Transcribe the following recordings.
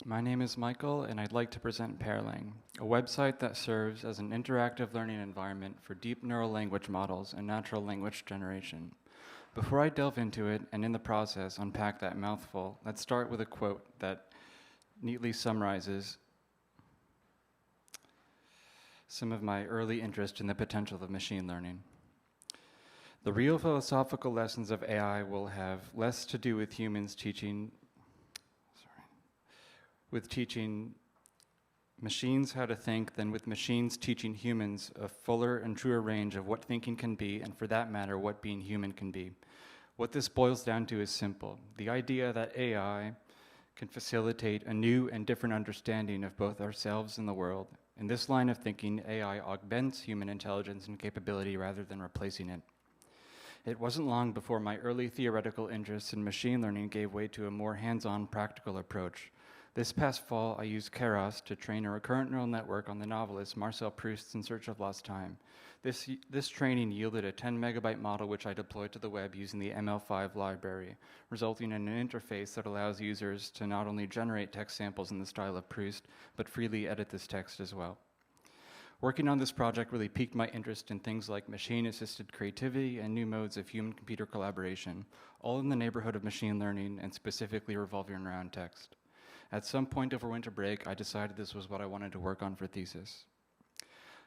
My name is Michael, and I'd like to present Paralang, a website that serves as an interactive learning environment for deep neural language models and natural language generation. Before I delve into it, and in the process unpack that mouthful, let's start with a quote that neatly summarizes some of my early interest in the potential of machine learning. The real philosophical lessons of AI will have less to do with humans teaching machines how to think than with machines teaching humans a fuller and truer range of what thinking can be, and for that matter, what being human can be. What this boils down to is simple: the idea that AI can facilitate a new and different understanding of both ourselves and the world. In this line of thinking, AI augments human intelligence and capability rather than replacing it. It wasn't long before my early theoretical interests in machine learning gave way to a more hands-on practical approach. This past fall, I used Keras to train a recurrent neural network on the novelist Marcel Proust's In Search of Lost Time. This training yielded a 10 megabyte model which I deployed to the web using the ML5 library, resulting in an interface that allows users to not only generate text samples in the style of Proust, but freely edit this text as well. Working on this project really piqued my interest in things like machine-assisted creativity and new modes of human-computer collaboration, all in the neighborhood of machine learning and specifically revolving around text. At some point over winter break, I decided this was what I wanted to work on for thesis.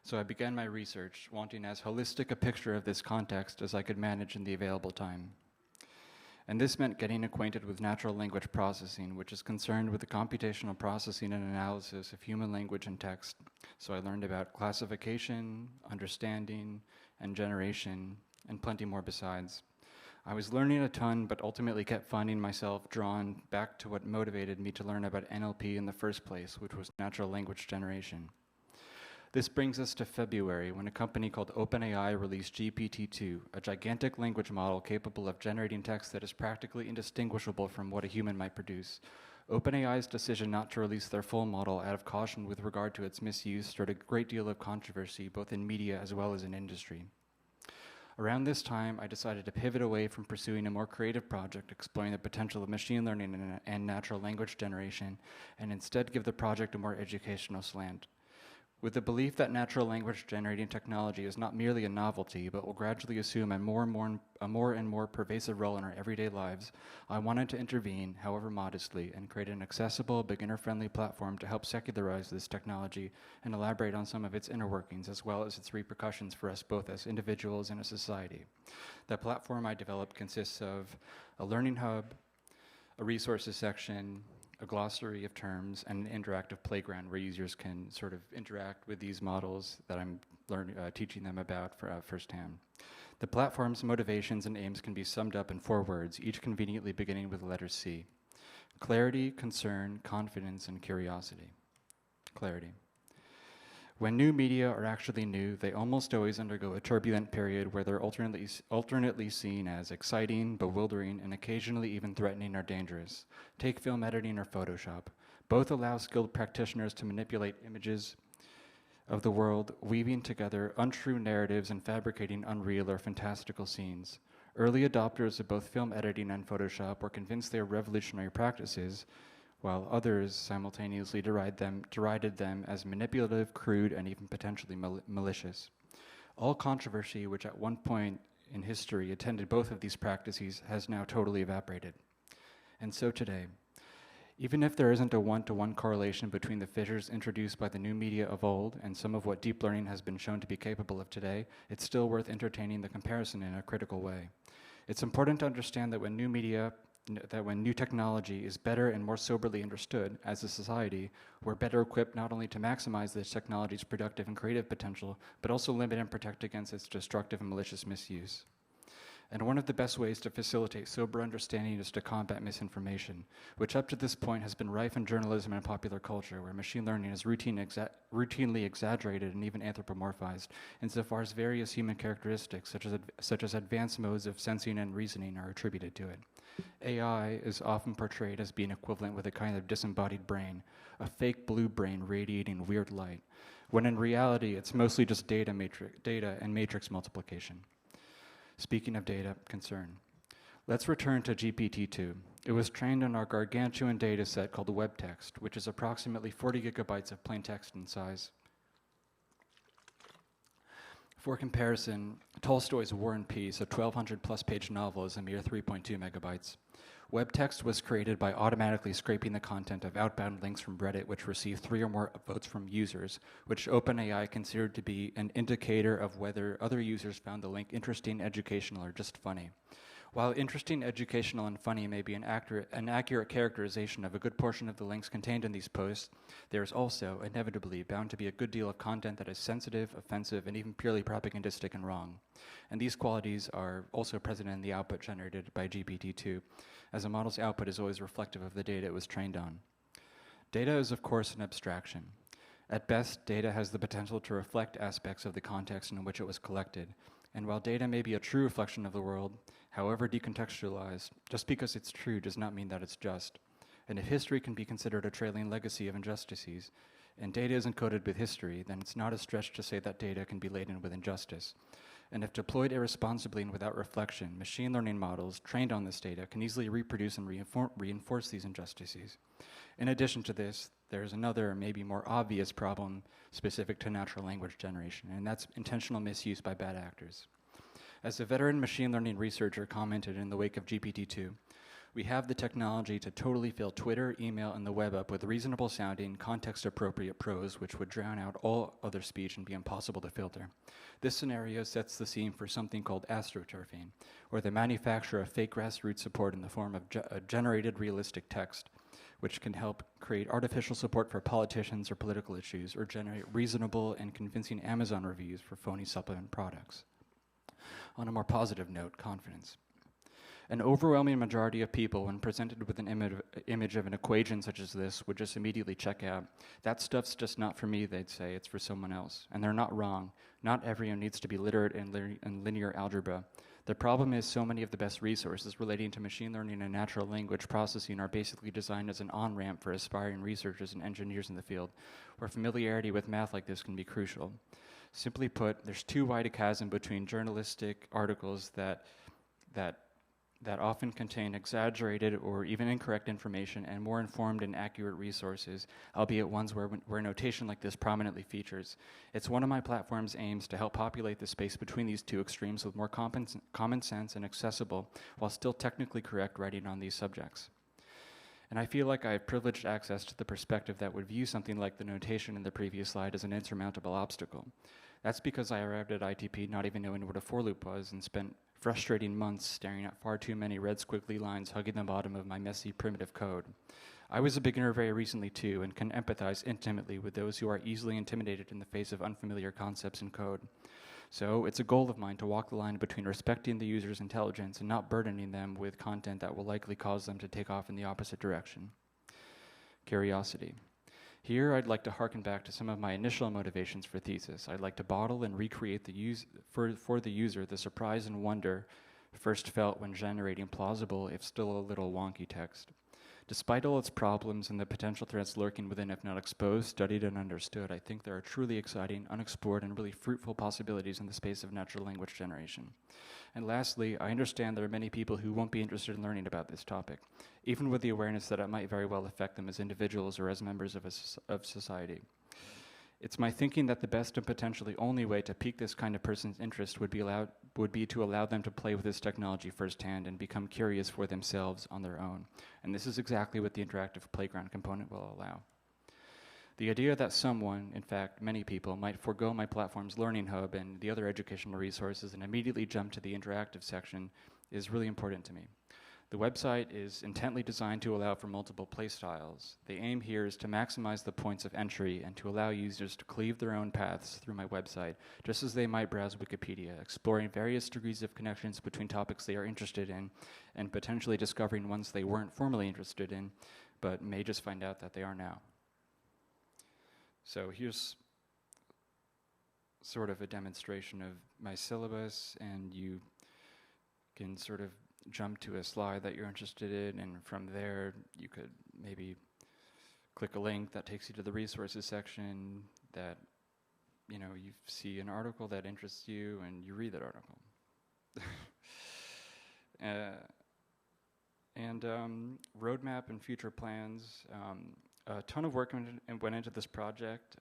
So I began my research, wanting as holistic a picture of this context as I could manage in the available time. And this meant getting acquainted with natural language processing, which is concerned with the computational processing and analysis of human language and text. So I learned about classification, understanding, and generation, and plenty more besides. I was learning a ton, but ultimately kept finding myself drawn back to what motivated me to learn about NLP in the first place, which was natural language generation. This brings us to February, when a company called OpenAI released GPT-2, a gigantic language model capable of generating text that is practically indistinguishable from what a human might produce. OpenAI's decision not to release their full model out of caution with regard to its misuse stirred a great deal of controversy, both in media as well as in industry. Around this time, I decided to pivot away from pursuing a more creative project exploring the potential of machine learning and natural language generation, and instead give the project a more educational slant. With the belief that natural language generating technology is not merely a novelty, but will gradually assume a more and more pervasive role in our everyday lives, I wanted to intervene, however modestly, and create an accessible, beginner-friendly platform to help secularize this technology and elaborate on some of its inner workings, as well as its repercussions for us both as individuals and as society. The platform I developed consists of a learning hub, a resources section, a glossary of terms, and an interactive playground where users can sort of interact with these models that I'm teaching them about firsthand. The platform's motivations and aims can be summed up in 4 words, each conveniently beginning with the letter C: clarity, concern, confidence, and curiosity. Clarity. When new media are actually new, they almost always undergo a turbulent period where they're alternately seen as exciting, bewildering, and occasionally even threatening or dangerous. Take film editing or Photoshop. Both allow skilled practitioners to manipulate images of the world, weaving together untrue narratives and fabricating unreal or fantastical scenes. Early adopters of both film editing and Photoshop were convinced they were revolutionary practices, while others simultaneously derided them as manipulative, crude, and even potentially malicious. All controversy which at one point in history attended both of these practices has now totally evaporated. And so today, even if there isn't a one-to-one correlation between the fissures introduced by the new media of old and some of what deep learning has been shown to be capable of today, it's still worth entertaining the comparison in a critical way. It's important to understand that when new technology is better and more soberly understood, as a society, we're better equipped not only to maximize this technology's productive and creative potential, but also limit and protect against its destructive and malicious misuse. And one of the best ways to facilitate sober understanding is to combat misinformation, which up to this point has been rife in journalism and popular culture, where machine learning is routinely exaggerated and even anthropomorphized, insofar as various human characteristics, such as advanced modes of sensing and reasoning, are attributed to it. AI is often portrayed as being equivalent with a kind of disembodied brain, a fake blue brain radiating weird light, when in reality it's mostly just data and matrix multiplication. Speaking of data, concern. Let's return to GPT-2. It was trained on our gargantuan data set called WebText, which is approximately 40 gigabytes of plain text in size. For comparison, Tolstoy's War and Peace, a 1,200 plus page novel, is a mere 3.2 megabytes. WebText was created by automatically scraping the content of outbound links from Reddit, which received 3 or more votes from users, which OpenAI considered to be an indicator of whether other users found the link interesting, educational, or just funny. While interesting, educational, and funny may be an accurate characterization of a good portion of the links contained in these posts, there is also, inevitably, bound to be a good deal of content that is sensitive, offensive, and even purely propagandistic and wrong. And these qualities are also present in the output generated by GPT-2, as a model's output is always reflective of the data it was trained on. Data is, of course, an abstraction. At best, data has the potential to reflect aspects of the context in which it was collected. And while data may be a true reflection of the world, however decontextualized, just because it's true does not mean that it's just. And if history can be considered a trailing legacy of injustices, and data is encoded with history, then it's not a stretch to say that data can be laden with injustice. And if deployed irresponsibly and without reflection, machine learning models trained on this data can easily reproduce and reinforce these injustices. In addition to this, there's another, maybe more obvious problem specific to natural language generation, and that's intentional misuse by bad actors. As a veteran machine learning researcher commented in the wake of GPT-2, we have the technology to totally fill Twitter, email, and the web up with reasonable sounding, context-appropriate prose which would drown out all other speech and be impossible to filter. This scenario sets the scene for something called astroturfing, or the manufacture of fake grassroots support in the form of generated realistic text, which can help create artificial support for politicians or political issues, or generate reasonable and convincing Amazon reviews for phony supplement products. On a more positive note, confidence. An overwhelming majority of people, when presented with an image of an equation such as this, would just immediately check out. That stuff's just not for me, they'd say. It's for someone else. And they're not wrong. Not everyone needs to be literate in linear algebra. The problem is so many of the best resources relating to machine learning and natural language processing are basically designed as an on-ramp for aspiring researchers and engineers in the field, where familiarity with math like this can be crucial. Simply put, there's too wide a chasm between journalistic articles that often contain exaggerated or even incorrect information and more informed and accurate resources, albeit ones where notation like this prominently features. It's one of my platform's aims to help populate the space between these two extremes with more common sense and accessible, while still technically correct writing on these subjects. And I feel like I have privileged access to the perspective that would view something like the notation in the previous slide as an insurmountable obstacle. That's because I arrived at ITP not even knowing what a for loop was and spent frustrating months staring at far too many red squiggly lines hugging the bottom of my messy primitive code. I was a beginner very recently too, and can empathize intimately with those who are easily intimidated in the face of unfamiliar concepts in code. So it's a goal of mine to walk the line between respecting the user's intelligence and not burdening them with content that will likely cause them to take off in the opposite direction. Curiosity. Here, I'd like to harken back to some of my initial motivations for thesis. I'd like to bottle and recreate for the user the surprise and wonder first felt when generating plausible, if still a little wonky text. Despite all its problems and the potential threats lurking within if not exposed, studied, and understood, I think there are truly exciting, unexplored, and really fruitful possibilities in the space of natural language generation. And lastly, I understand there are many people who won't be interested in learning about this topic, even with the awareness that it might very well affect them as individuals or as members of society. It's my thinking that the best and potentially only way to pique this kind of person's interest would be to allow them to play with this technology firsthand and become curious for themselves on their own. And this is exactly what the interactive playground component will allow. The idea that someone, in fact many people, might forego my platform's Learning Hub and the other educational resources and immediately jump to the interactive section is really important to me. The website is intently designed to allow for multiple playstyles. The aim here is to maximize the points of entry and to allow users to cleave their own paths through my website, just as they might browse Wikipedia, exploring various degrees of connections between topics they are interested in, and potentially discovering ones they weren't formerly interested in, but may just find out that they are now. So here's sort of a demonstration of my syllabus, and you can sort of jump to a slide that you're interested in, and from there you could maybe click a link that takes you to the resources section that, you know, you see an article that interests you and you read that article. And roadmap and future plans. A ton of work went into this project,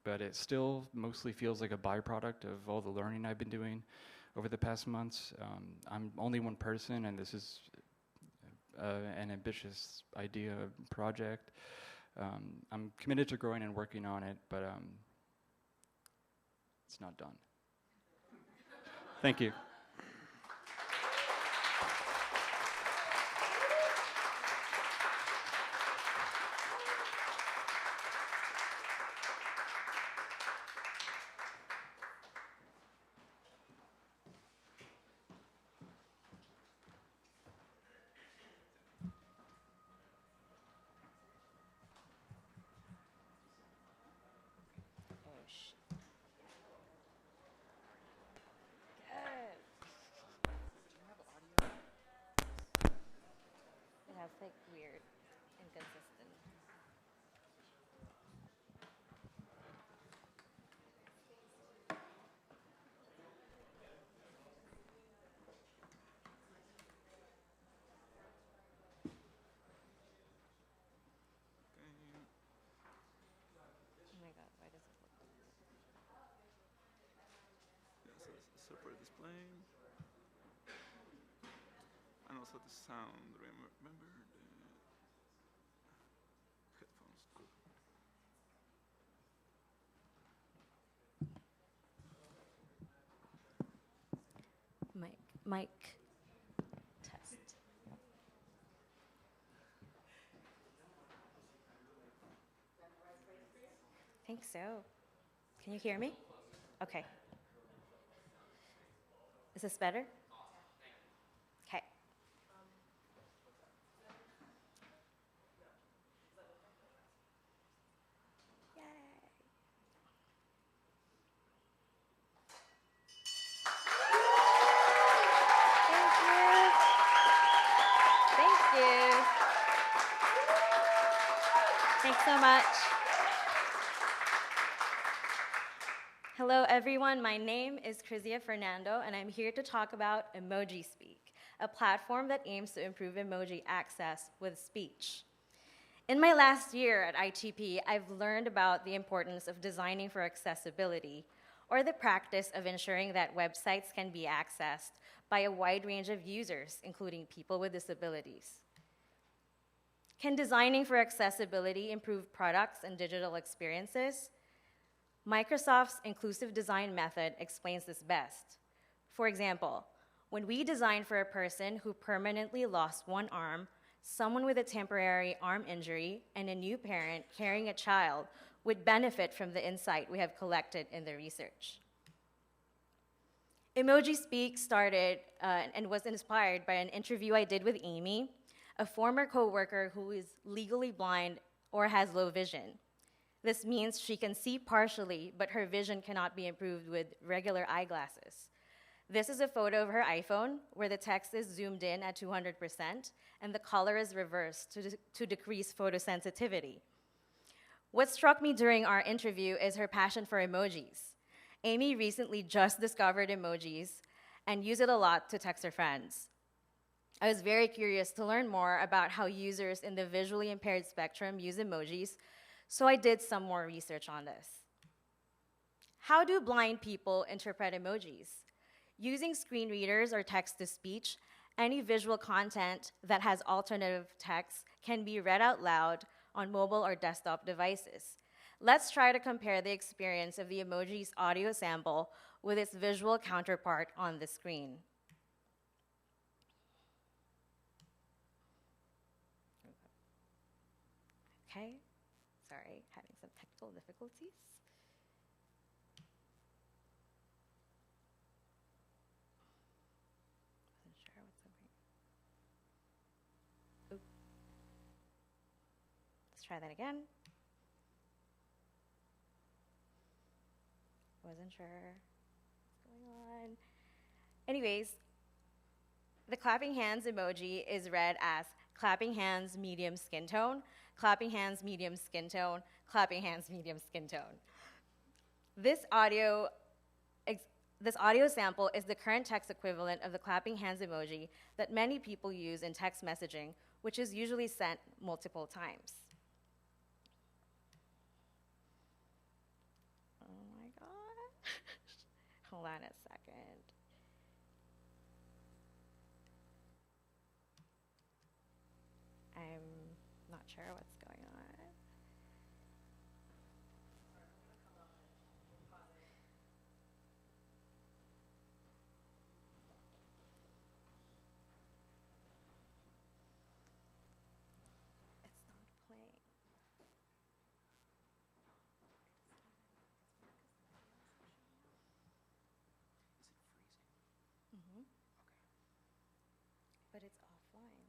but it still mostly feels like a byproduct of all the learning I've been doing over the past months. I'm only one person, and this is an ambitious idea project. I'm committed to growing and working on it, but it's not done. Thank you. It's like weird, inconsistent. Oh my god, why does it look like that? Yeah, so it's separate display. And also the sound, remember the headphones too. Mic test. I think so. Can you hear me? Okay. Is this better? Okay. Yay. Thank you. Thanks so much. Hello, everyone. My name is Crizia Fernando, and I'm here to talk about Emoji Speak, a platform that aims to improve emoji access with speech. In my last year at ITP, I've learned about the importance of designing for accessibility, or the practice of ensuring that websites can be accessed by a wide range of users, including people with disabilities. Can designing for accessibility improve products and digital experiences? Microsoft's inclusive design method explains this best. For example, when we design for a person who permanently lost one arm, someone with a temporary arm injury, and a new parent carrying a child would benefit from the insight we have collected in the research. Emoji Speak started and was inspired by an interview I did with Amy, a former coworker who is legally blind or has low vision. This means she can see partially, but her vision cannot be improved with regular eyeglasses. This is a photo of her iPhone, where the text is zoomed in at 200%, and the color is reversed to decrease photosensitivity. What struck me during our interview is her passion for emojis. Amy recently just discovered emojis and used it a lot to text her friends. I was very curious to learn more about how users in the visually impaired spectrum use emojis, so I did some more research on this. How do blind people interpret emojis? Using screen readers or text-to-speech, any visual content that has alternative text can be read out loud on mobile or desktop devices. Let's try to compare the experience of the emoji's audio sample with its visual counterpart on the screen. Okay. Sorry, having some technical difficulties. Wasn't sure what's happening. Oop. Let's try that again. Wasn't sure what's going on. Anyways, the clapping hands emoji is read as clapping hands, medium skin tone, clapping hands, medium skin tone, clapping hands, medium skin tone. This audio This audio sample is the current text equivalent of the clapping hands emoji that many people use in text messaging, which is usually sent multiple times. Oh my god. Hold on a second. I'm not sure what's going on. It's not playing. But it's offline.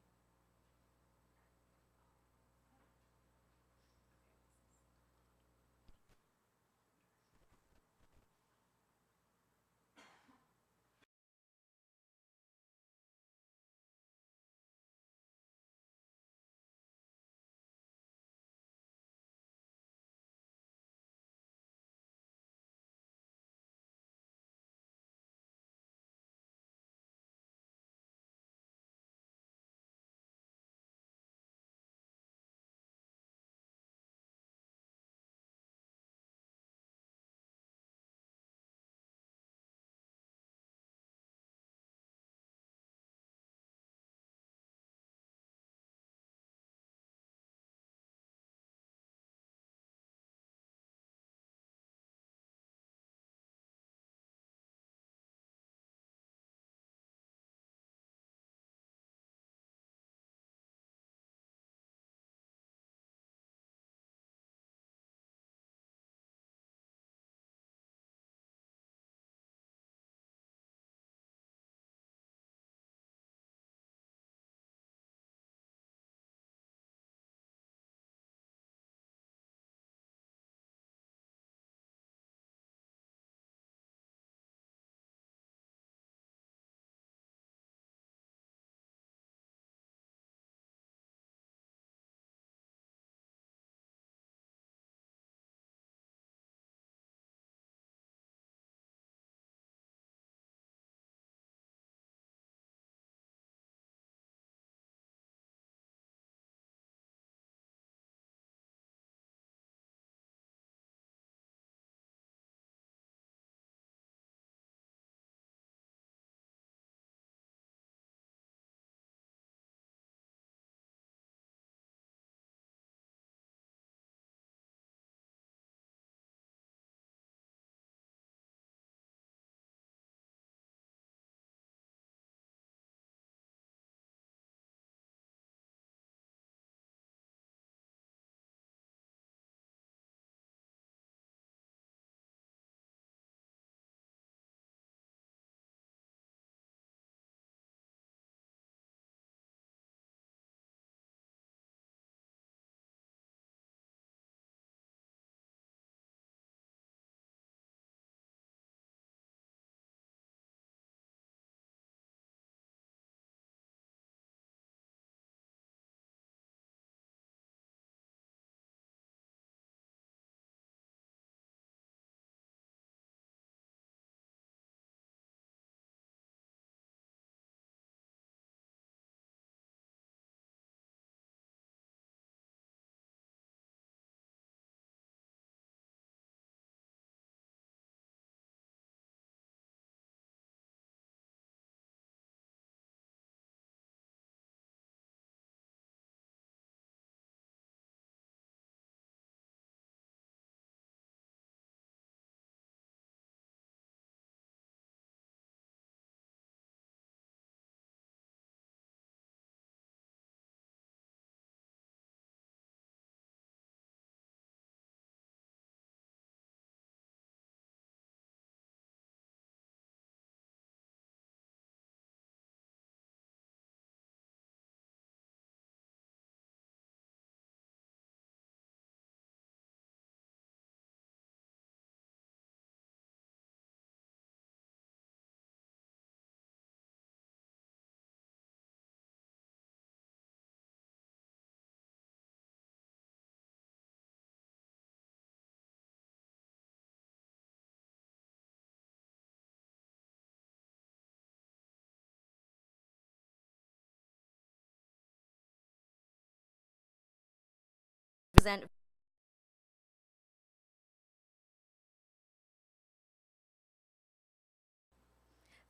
present.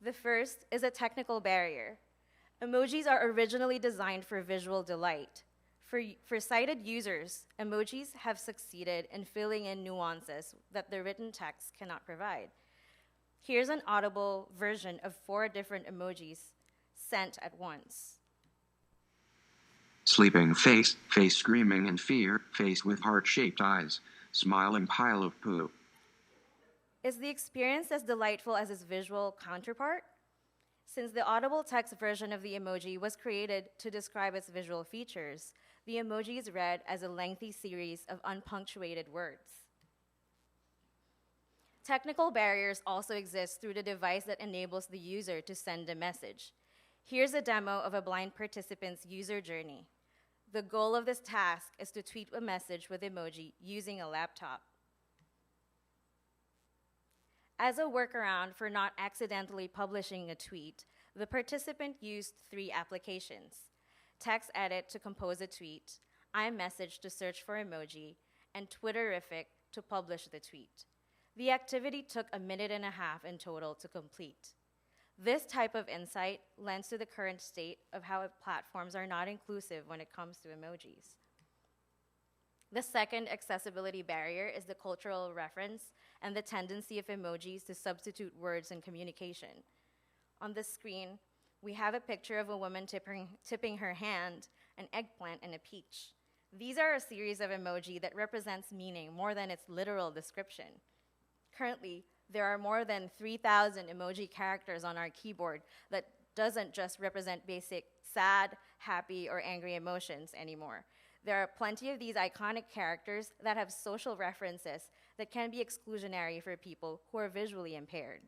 The first is a technical barrier. Emojis are originally designed for visual delight. For sighted users, emojis have succeeded in filling in nuances that the written text cannot provide. Here's an audible version of 4 different emojis sent at once. Sleeping face, face screaming in fear, face with heart-shaped eyes, smiling pile of poo. Is the experience as delightful as its visual counterpart? Since the audible text version of the emoji was created to describe its visual features, the emoji is read as a lengthy series of unpunctuated words. Technical barriers also exist through the device that enables the user to send a message. Here's a demo of a blind participant's user journey. The goal of this task is to tweet a message with emoji using a laptop. As a workaround for not accidentally publishing a tweet, the participant used 3 applications: TextEdit to compose a tweet, iMessage to search for emoji, and Twitterrific to publish the tweet. The activity took 1.5 minutes in total to complete. This type of insight lends to the current state of how platforms are not inclusive when it comes to emojis. The second accessibility barrier is the cultural reference and the tendency of emojis to substitute words in communication. On the screen, we have a picture of a woman tipping her hand, an eggplant, and a peach. These are a series of emoji that represents meaning more than its literal description. Currently, there are more than 3,000 emoji characters on our keyboard that doesn't just represent basic sad, happy, or angry emotions anymore. There are plenty of these iconic characters that have social references that can be exclusionary for people who are visually impaired.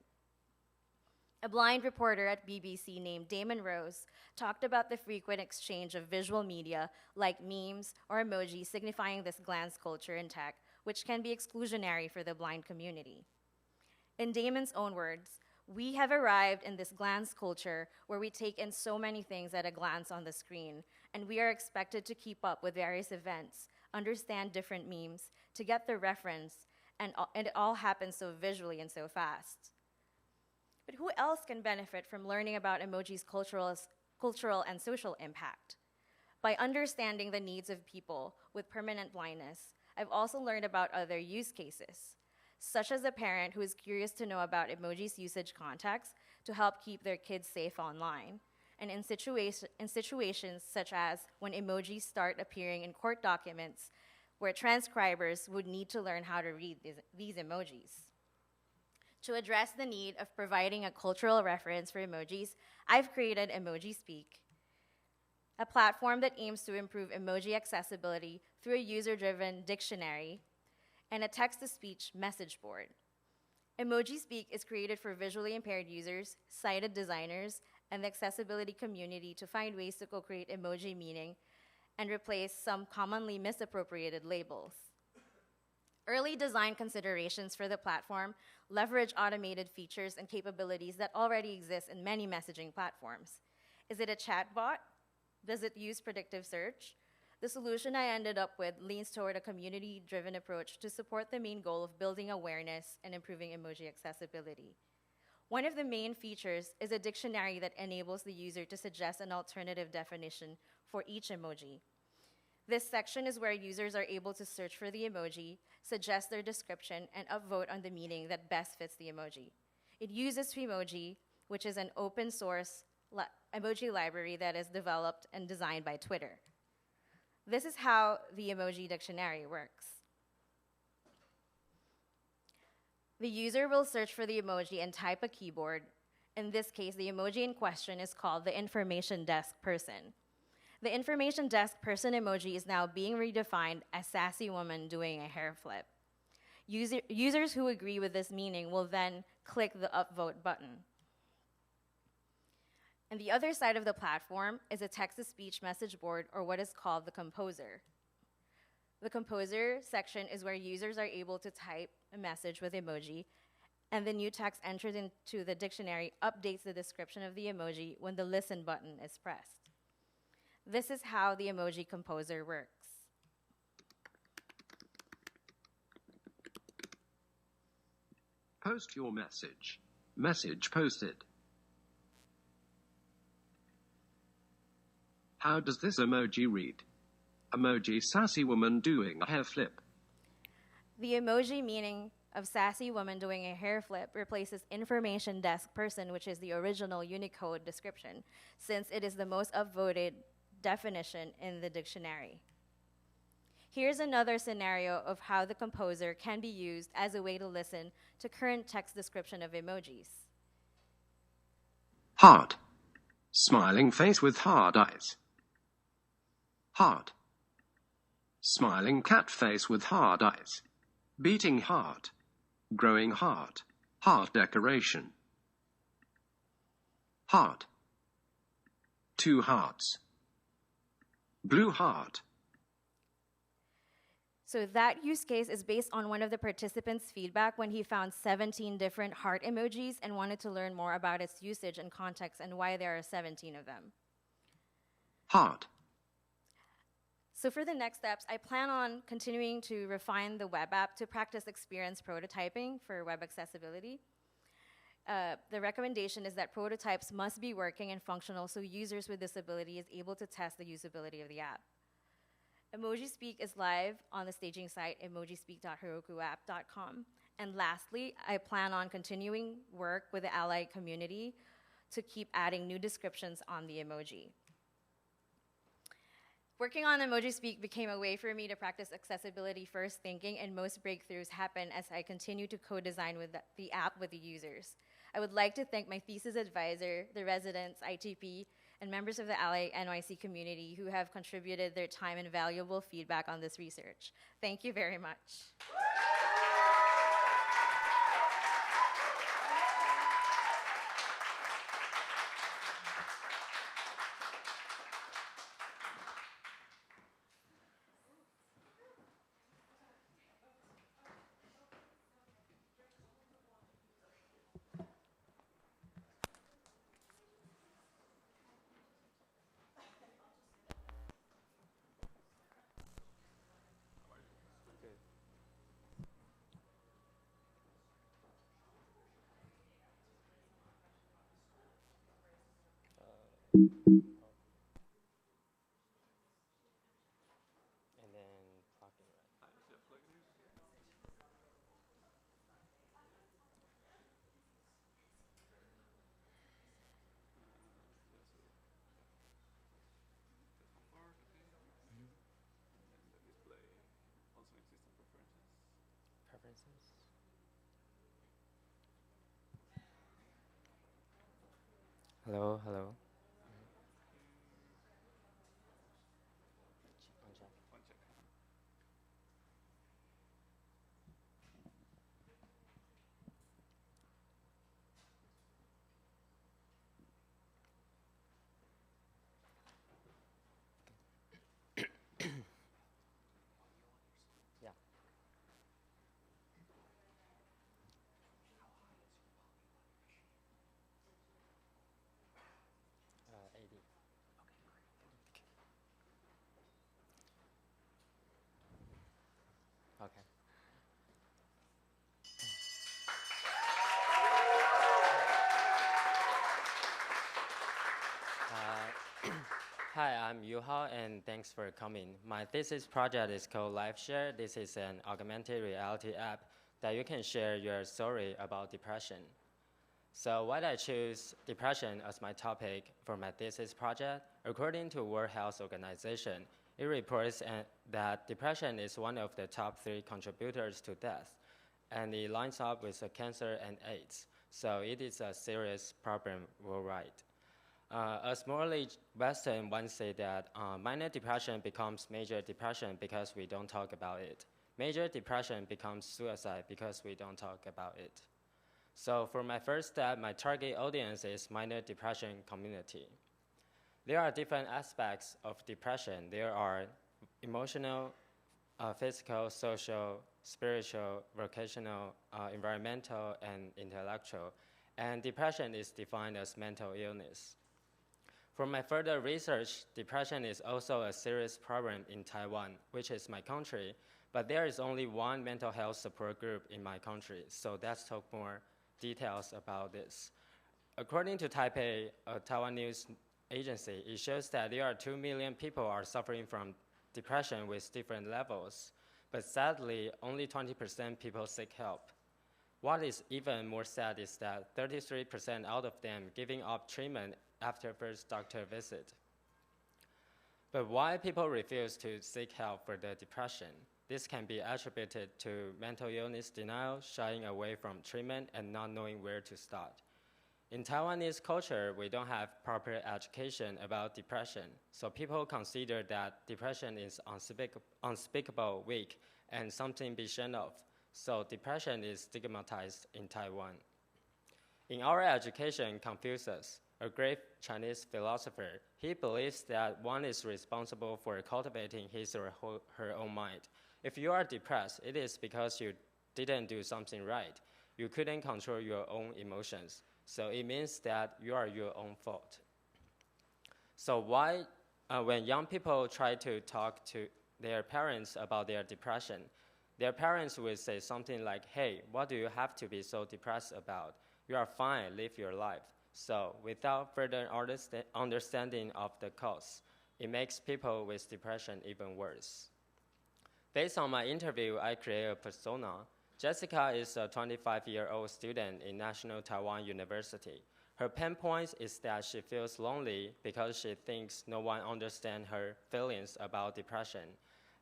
A blind reporter at BBC named Damon Rose talked about the frequent exchange of visual media like memes or emojis signifying this glance culture in tech, which can be exclusionary for the blind community. In Damon's own words, "We have arrived in this glance culture where we take in so many things at a glance on the screen, and we are expected to keep up with various events, understand different memes, to get the reference, and it all happens so visually and so fast." But who else can benefit from learning about emojis' cultural and social impact? By understanding the needs of people with permanent blindness, I've also learned about other use cases, such as a parent who is curious to know about emojis' usage context to help keep their kids safe online, and in situations such as when emojis start appearing in court documents where transcribers would need to learn how to read these emojis. To address the need of providing a cultural reference for emojis, I've created Emoji Speak, a platform that aims to improve emoji accessibility through a user-driven dictionary and a text-to-speech message board. Emoji Speak is created for visually impaired users, sighted designers, and the accessibility community to find ways to co-create emoji meaning and replace some commonly misappropriated labels. Early design considerations for the platform leverage automated features and capabilities that already exist in many messaging platforms. Is it a chatbot? Does it use predictive search? The solution I ended up with leans toward a community-driven approach to support the main goal of building awareness and improving emoji accessibility. One of the main features is a dictionary that enables the user to suggest an alternative definition for each emoji. This section is where users are able to search for the emoji, suggest their description, and upvote on the meaning that best fits the emoji. It uses Twemoji, which is an open source emoji library that is developed and designed by Twitter. This is how the emoji dictionary works. The user will search for the emoji and type a keyword. In this case, the emoji in question is called the information desk person. The information desk person emoji is now being redefined as sassy woman doing a hair flip. Users who agree with this meaning will then click the upvote button. And the other side of the platform is a text-to-speech message board, or what is called the composer. The composer section is where users are able to type a message with emoji, and the new text entered into the dictionary updates the description of the emoji when the listen button is pressed. This is how the emoji composer works. Post your message. Message posted. How does this emoji read? Emoji sassy woman doing a hair flip. The emoji meaning of sassy woman doing a hair flip replaces information desk person, which is the original Unicode description, since it is the most upvoted definition in the dictionary. Here's another scenario of how the composer can be used as a way to listen to current text description of emojis. Heart. Smiling face with hard eyes. Heart. Smiling cat face with hard eyes. Beating heart. Growing heart. Heart decoration. Heart. 2 hearts. Blue heart. So that use case is based on one of the participants' feedback when he found 17 different heart emojis and wanted to learn more about its usage and context and why there are 17 of them. Heart. So for the next steps, I plan on continuing to refine the web app to practice experience prototyping for web accessibility. The recommendation is that prototypes must be working and functional so users with disability is able to test the usability of the app. Emoji Speak is live on the staging site emojispeak.herokuapp.com. And lastly, I plan on continuing work with the Ally community to keep adding new descriptions on the emoji. Working on Emoji Speak became a way for me to practice accessibility first thinking, and most breakthroughs happen as I continue to co-design with the app with the users. I would like to thank my thesis advisor, the residents, ITP, and members of the Ally NYC community who have contributed their time and valuable feedback on this research. Thank you very much. And then plug in right. Preferences. Hello, hello. One check. Yeah. 80. Okay. Hi, I'm Yuhao, and thanks for coming. My thesis project is called LifeShare. This is an augmented reality app that you can share your story about depression. So why did I choose depression as my topic for my thesis project? According to World Health Organization, it reports that depression is one of the top 3 contributors to death, and it lines up with cancer and AIDS. So it is a serious problem worldwide. As morally Western, one say that minor depression becomes major depression because we don't talk about it. Major depression becomes suicide because we don't talk about it. So for my first step, my target audience is minor depression community. There are different aspects of depression. There are emotional, physical, social, spiritual, vocational, environmental, and intellectual. And depression is defined as mental illness. For my further research, depression is also a serious problem in Taiwan, which is my country, But there is only one mental health support group in my country, so let's talk more details about this. According to Taipei, a Taiwan news agency, it shows that there are 2 million people are suffering from depression with different levels, but sadly, only 20% people seek help. What is even more sad is that 33% out of them giving up treatment after first doctor visit. But why people refuse to seek help for their depression? This can be attributed to mental illness denial, shying away from treatment, and not knowing where to start. In Taiwanese culture, we don't have proper education about depression, so people consider that depression is unspeakable, weak, and something to be ashamed of. So depression is stigmatized in Taiwan. In our education, Confucius, a great Chinese philosopher, he believes that one is responsible for cultivating his or her own mind. If you are depressed, it is because you didn't do something right. You couldn't control your own emotions. So it means that you are your own fault. So why, when young people try to talk to their parents about their depression, their parents will say something like, hey, what do you have to be so depressed about? You are fine, live your life. So without further understanding of the cause, it makes people with depression even worse. Based on my interview, I created a persona. Jessica is a 25-year-old student in National Taiwan University. Her pain point is that she feels lonely because she thinks no one understands her feelings about depression,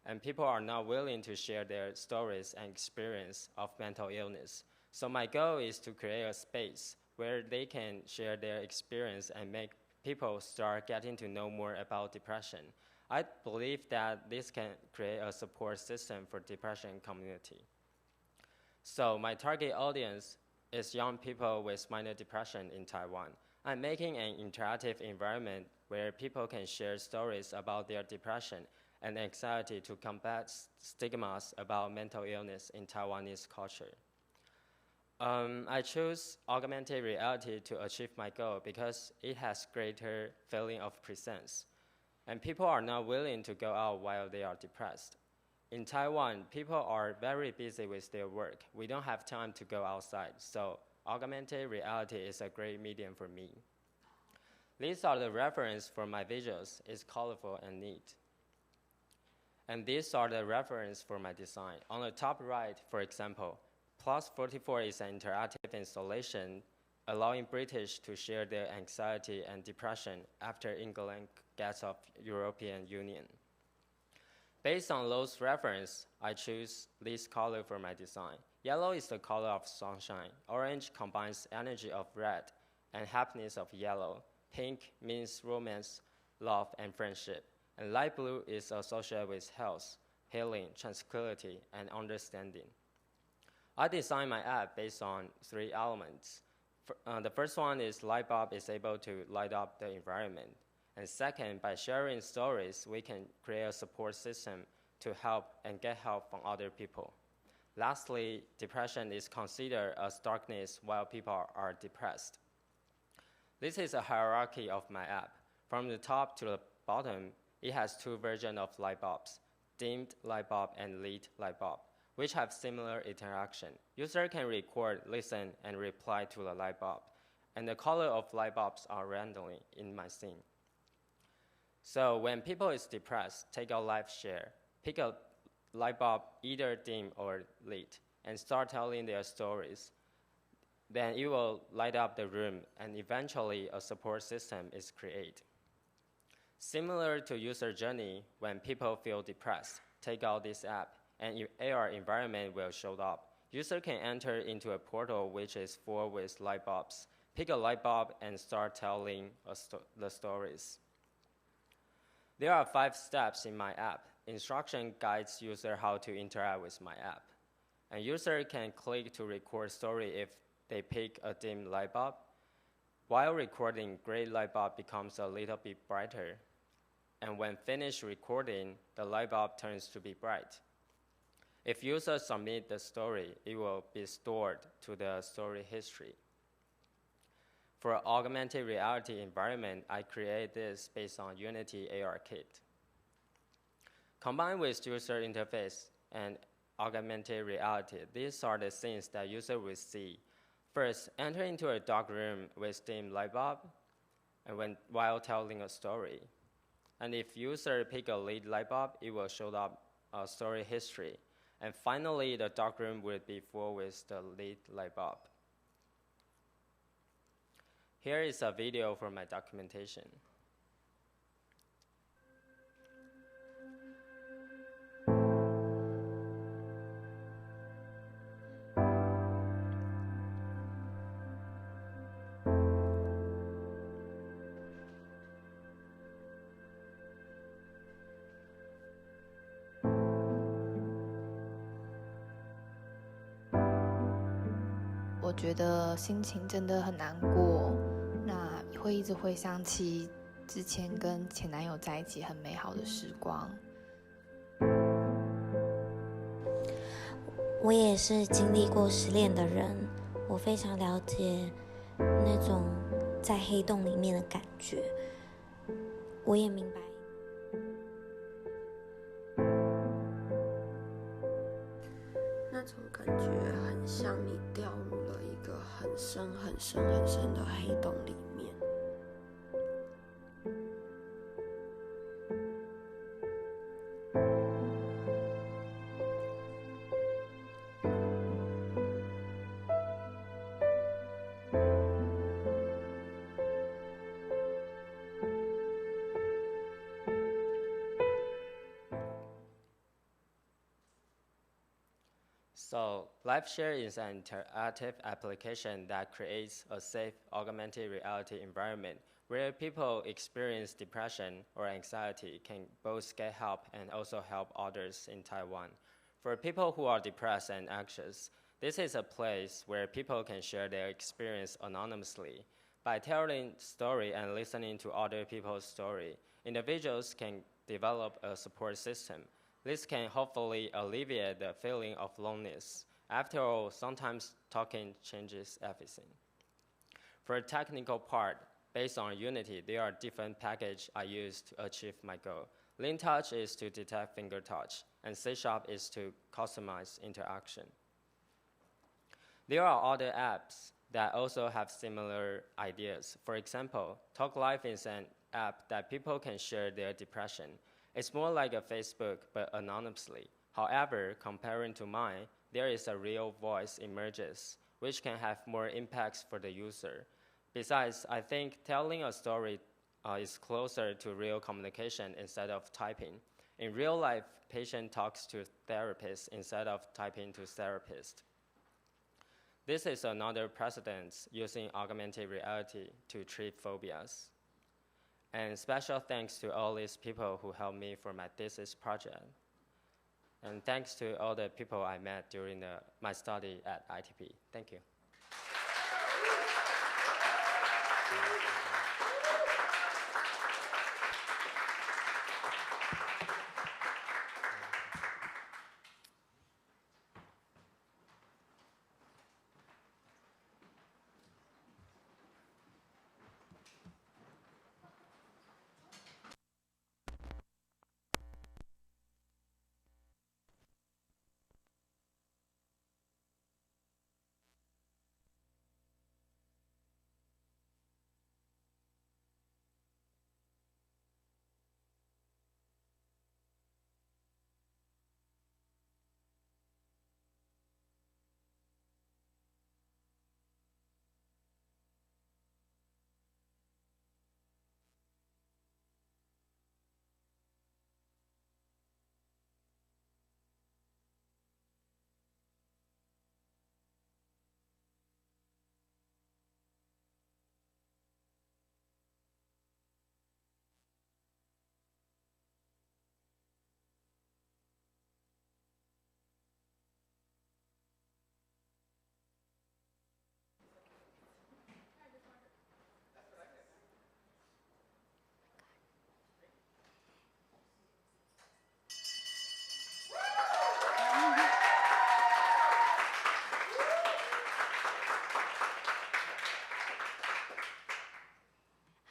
and people are not willing to share their stories and experience of mental illness. So my goal is to create a space where they can share their experience and make people start getting to know more about depression. I believe that this can create a support system for depression community. So my target audience is young people with minor depression in Taiwan. I'm making an interactive environment where people can share stories about their depression and anxiety to combat stigmas about mental illness in Taiwanese culture. I chose augmented reality to achieve my goal because it has greater feeling of presence. And people are not willing to go out while they are depressed. In Taiwan, people are very busy with their work. We don't have time to go outside, so augmented reality is a great medium for me. These are the references for my visuals. It's colorful and neat. And these are the references for my design. On the top right, for example, Plus 44 is an interactive installation allowing British to share their anxiety and depression after England gets off European Union. Based on those references, I choose this color for my design. Yellow is the color of sunshine. Orange combines energy of red and happiness of yellow. Pink means romance, love, and friendship. And light blue is associated with health, healing, tranquility, and understanding. I designed my app based on 3 elements. The first one is light bulb is able to light up the environment. And second, by sharing stories, we can create a support system to help and get help from other people. Lastly, depression is considered as darkness while people are depressed. This is a hierarchy of my app. From the top to the bottom, it has 2 versions of light bulbs, dimmed light bulb and lit light bulb, which have similar interaction. User can record, listen, and reply to the light bulb. And the color of light bulbs are randomly in my scene. So when people is depressed, take out live share, pick a light bulb, either dim or lit, and start telling their stories. Then it will light up the room, and eventually a support system is created. Similar to user journey, when people feel depressed, take out this app, and AR environment will show up. User can enter into a portal which is full with light bulbs. Pick a light bulb and start telling the stories. There are 5 steps in my app. Instruction guides user how to interact with my app. And user can click to record story if they pick a dim light bulb. While recording, gray light bulb becomes a little bit brighter. And when finished recording, the light bulb turns to be bright. If users submit the story, it will be stored to the story history. For augmented reality environment, I created this based on Unity AR Kit. Combined with user interface and augmented reality. These are the scenes that user will see. First, enter into a dark room with dim light bulb, and while telling a story. And if user pick a lead light bulb, it will show up a story history. And finally, the dark room will be full with the lead light bulb. Here is a video for my documentation.我觉得心情真的很难过，那会一直回想起之前跟前男友在一起很美好的时光。我也是经历过失恋的人，我非常了解那种在黑洞里面的感觉，我也明白。那种感觉很像你掉入了一个很深很深很深的黑洞里面。So, LiveShare is an interactive application that creates a safe augmented reality environment where people experience depression or anxiety can both get help and also help others in Taiwan. For people who are depressed and anxious, this is a place where people can share their experience anonymously. By telling story and listening to other people's story, individuals can develop a support system. This can hopefully alleviate the feeling of loneliness. After all, sometimes talking changes everything. For the technical part, based on Unity, there are different packages I use to achieve my goal. LeanTouch is to detect finger touch, and C# is to customize interaction. There are other apps that also have similar ideas. For example, Talk Life is an app that people can share their depression. It's more like a Facebook, but anonymously. However, comparing to mine, there is a real voice emerges, which can have more impacts for the user. Besides, I think telling a story is closer to real communication instead of typing. In real life, patient talks to therapist instead of typing to therapist. This is another precedent using augmented reality to treat phobias. And special thanks to all these people who helped me for my thesis project. And thanks to all the people I met during my study at ITP. Thank you.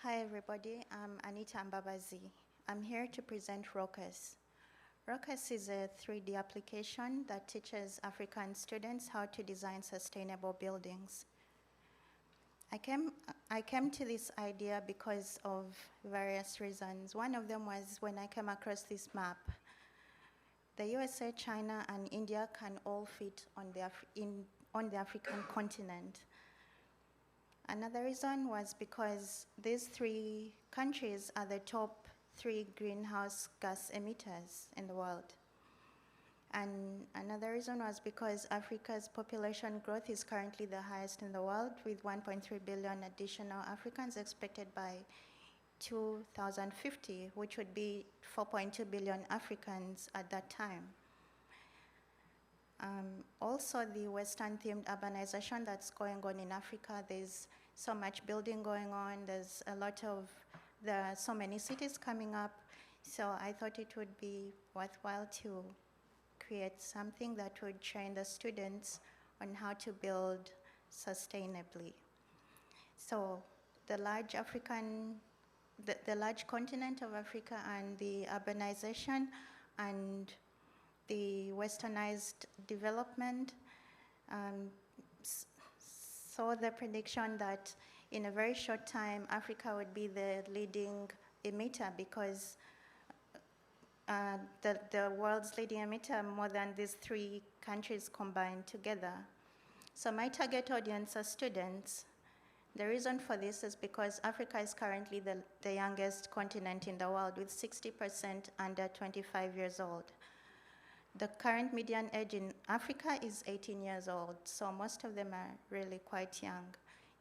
Hi everybody, I'm Anita Mbabazi. I'm here to present ROCUS. ROCUS is a 3D application that teaches African students how to design sustainable buildings. I came to this idea because of various reasons. One of them was when I came across this map. The USA, China, and India can all fit on the African continent. Another reason was because these three countries are the top 3 greenhouse gas emitters in the world. And another reason was because Africa's population growth is currently the highest in the world, with 1.3 billion additional Africans expected by 2050, which would be 4.2 billion Africans at that time. Also, the Western-themed urbanization that's going on in Africa, there's so much building going on, there are so many cities coming up, so I thought it would be worthwhile to create something that would train the students on how to build sustainably. So the large continent of Africa and the urbanization and the westernized development saw the prediction that in a very short time, Africa would be the leading emitter because the world's leading emitter more than these 3 countries combined together. So my target audience are students. The reason for this is because Africa is currently the youngest continent in the world, with 60% under 25 years old. The current median age in Africa is 18 years old, so most of them are really quite young.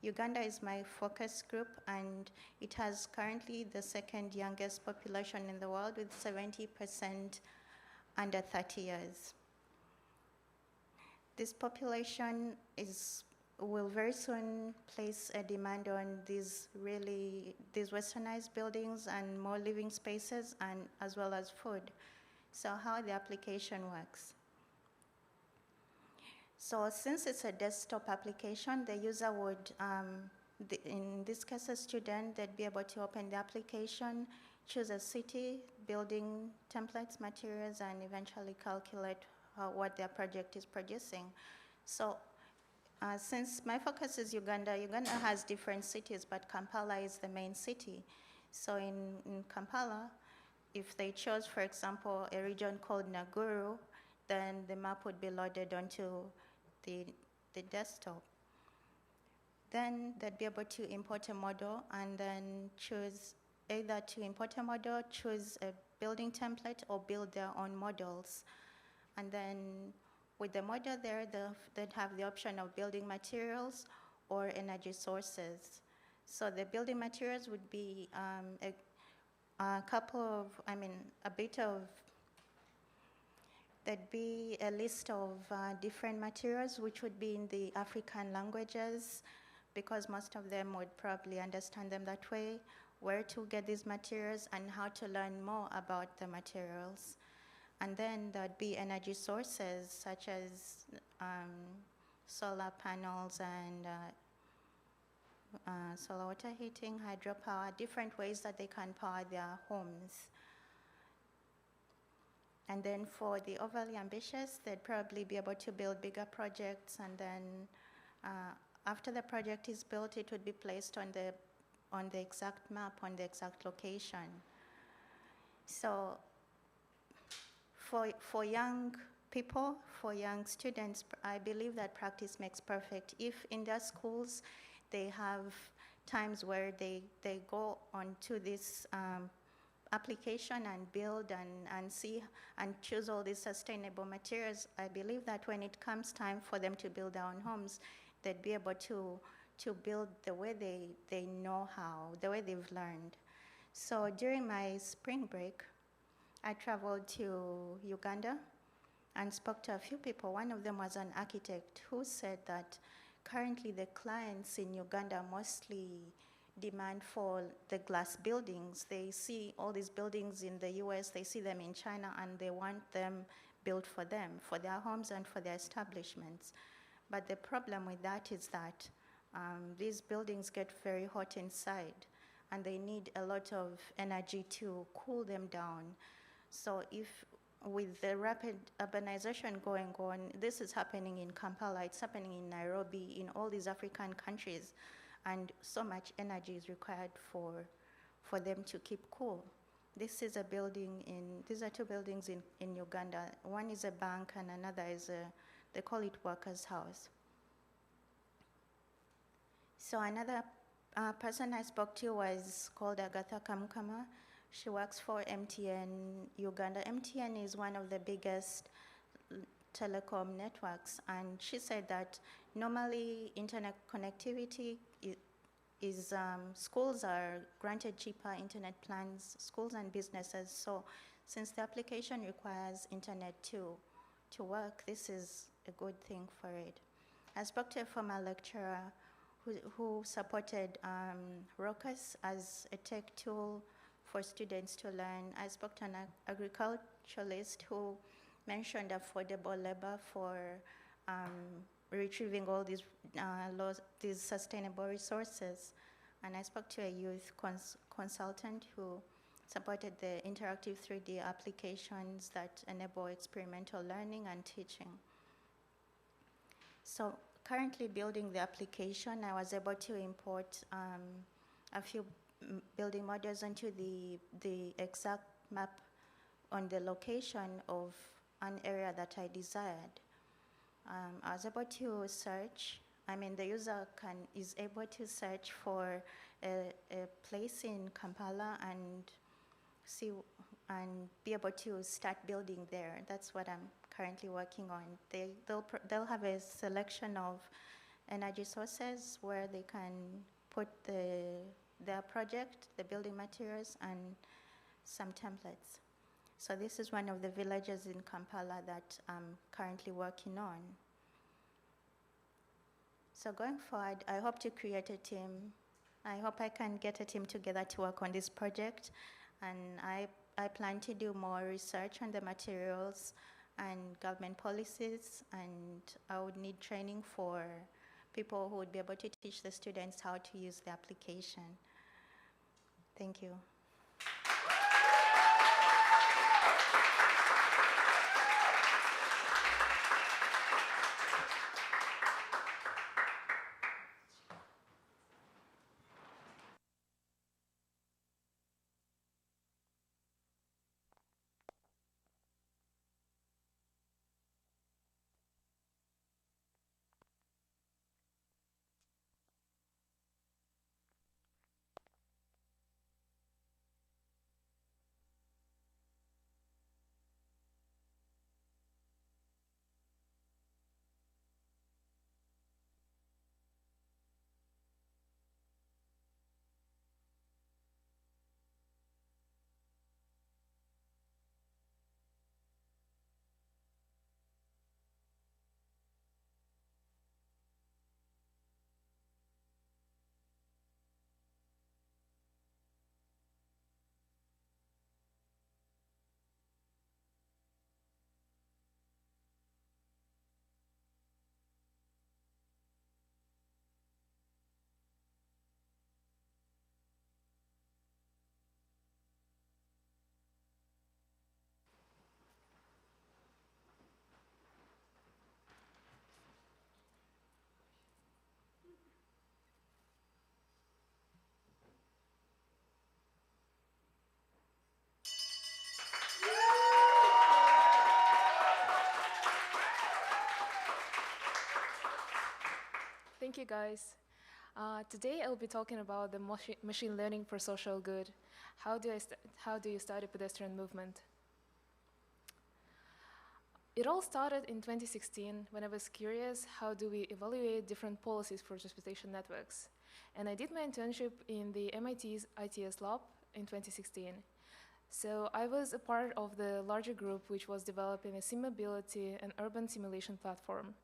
Uganda is my focus group, and it has currently the 2nd youngest population in the world, with 70% under 30 years. This population will very soon place a demand on these westernized buildings and more living spaces, and as well as food. So how the application works. So since it's a desktop application, the user would, in this case a student, they'd be able to open the application, choose a city, building templates, materials, and eventually calculate what their project is producing. So since my focus is Uganda, Uganda has different cities, but Kampala is the main city. So in Kampala, if they chose, for example, a region called Naguru, then the map would be loaded onto the desktop. Then they'd be able to import a model and then choose either to import a model, choose a building template, or build their own models. And then with the model there, they'd have the option of building materials or energy sources. So the building materials would be there'd be a list of different materials which would be in the African languages, because most of them would probably understand them that way, where to get these materials and how to learn more about the materials. And then there'd be energy sources such as solar panels and solar water heating, hydropower, different ways that they can power their homes. And then for the overly ambitious, they'd probably be able to build bigger projects, and then after the project is built, it would be placed on the exact map, on the exact location. So for young people, for young students, I believe that practice makes perfect. If in their schools they have times where they go onto this application and build and see and choose all these sustainable materials, I believe that when it comes time for them to build their own homes, they'd be able to build the way they know how, the way they've learned. So during my spring break, I traveled to Uganda and spoke to a few people. One of them was an architect who said that currently the clients in Uganda mostly demand for the glass buildings. They see all these buildings in the US, they see them in China, and they want them built for them, for their homes and for their establishments. But the problem with that is that these buildings get very hot inside, and they need a lot of energy to cool them down. So if with the rapid urbanization going on, this is happening in Kampala, it's happening in Nairobi, in all these African countries, and so much energy is required for them to keep cool. This is a building these are two buildings in Uganda. One is a bank and another is they call it Workers' House. So another person I spoke to was called Agatha Kamukama. She works for MTN Uganda. MTN is one of the biggest telecom networks, and she said that normally internet connectivity is schools are granted cheaper internet plans, schools and businesses. So since the application requires internet to work, this is a good thing for it. I spoke to a former lecturer who supported ROCUS as a tech tool for students to learn. I spoke to an agriculturalist who mentioned affordable labor for retrieving all these sustainable resources. And I spoke to a youth consultant who supported the interactive 3D applications that enable experimental learning and teaching. So currently building the application, I was able to import a few building models into the exact map on the location of an area that I desired. I was able to search. The user is able to search for a place in Kampala and be able to start building there. That's what I'm currently working on. They'll have a selection of energy sources where they can put their project, the building materials, and some templates. So this is one of the villages in Kampala that I'm currently working on. So going forward, I hope to create a team. I hope I can get a team together to work on this project. And I plan to do more research on the materials and government policies. And I would need training for people who would be able to teach the students how to use the application. Thank you. Thank you, guys. Today I'll be talking about the machine learning for social good. How do you study pedestrian movement? It all started in 2016 when I was curious how do we evaluate different policies for transportation networks. And I did my internship in the MIT's ITS lab in 2016. So I was a part of the larger group which was developing a SimMobility and urban simulation platform.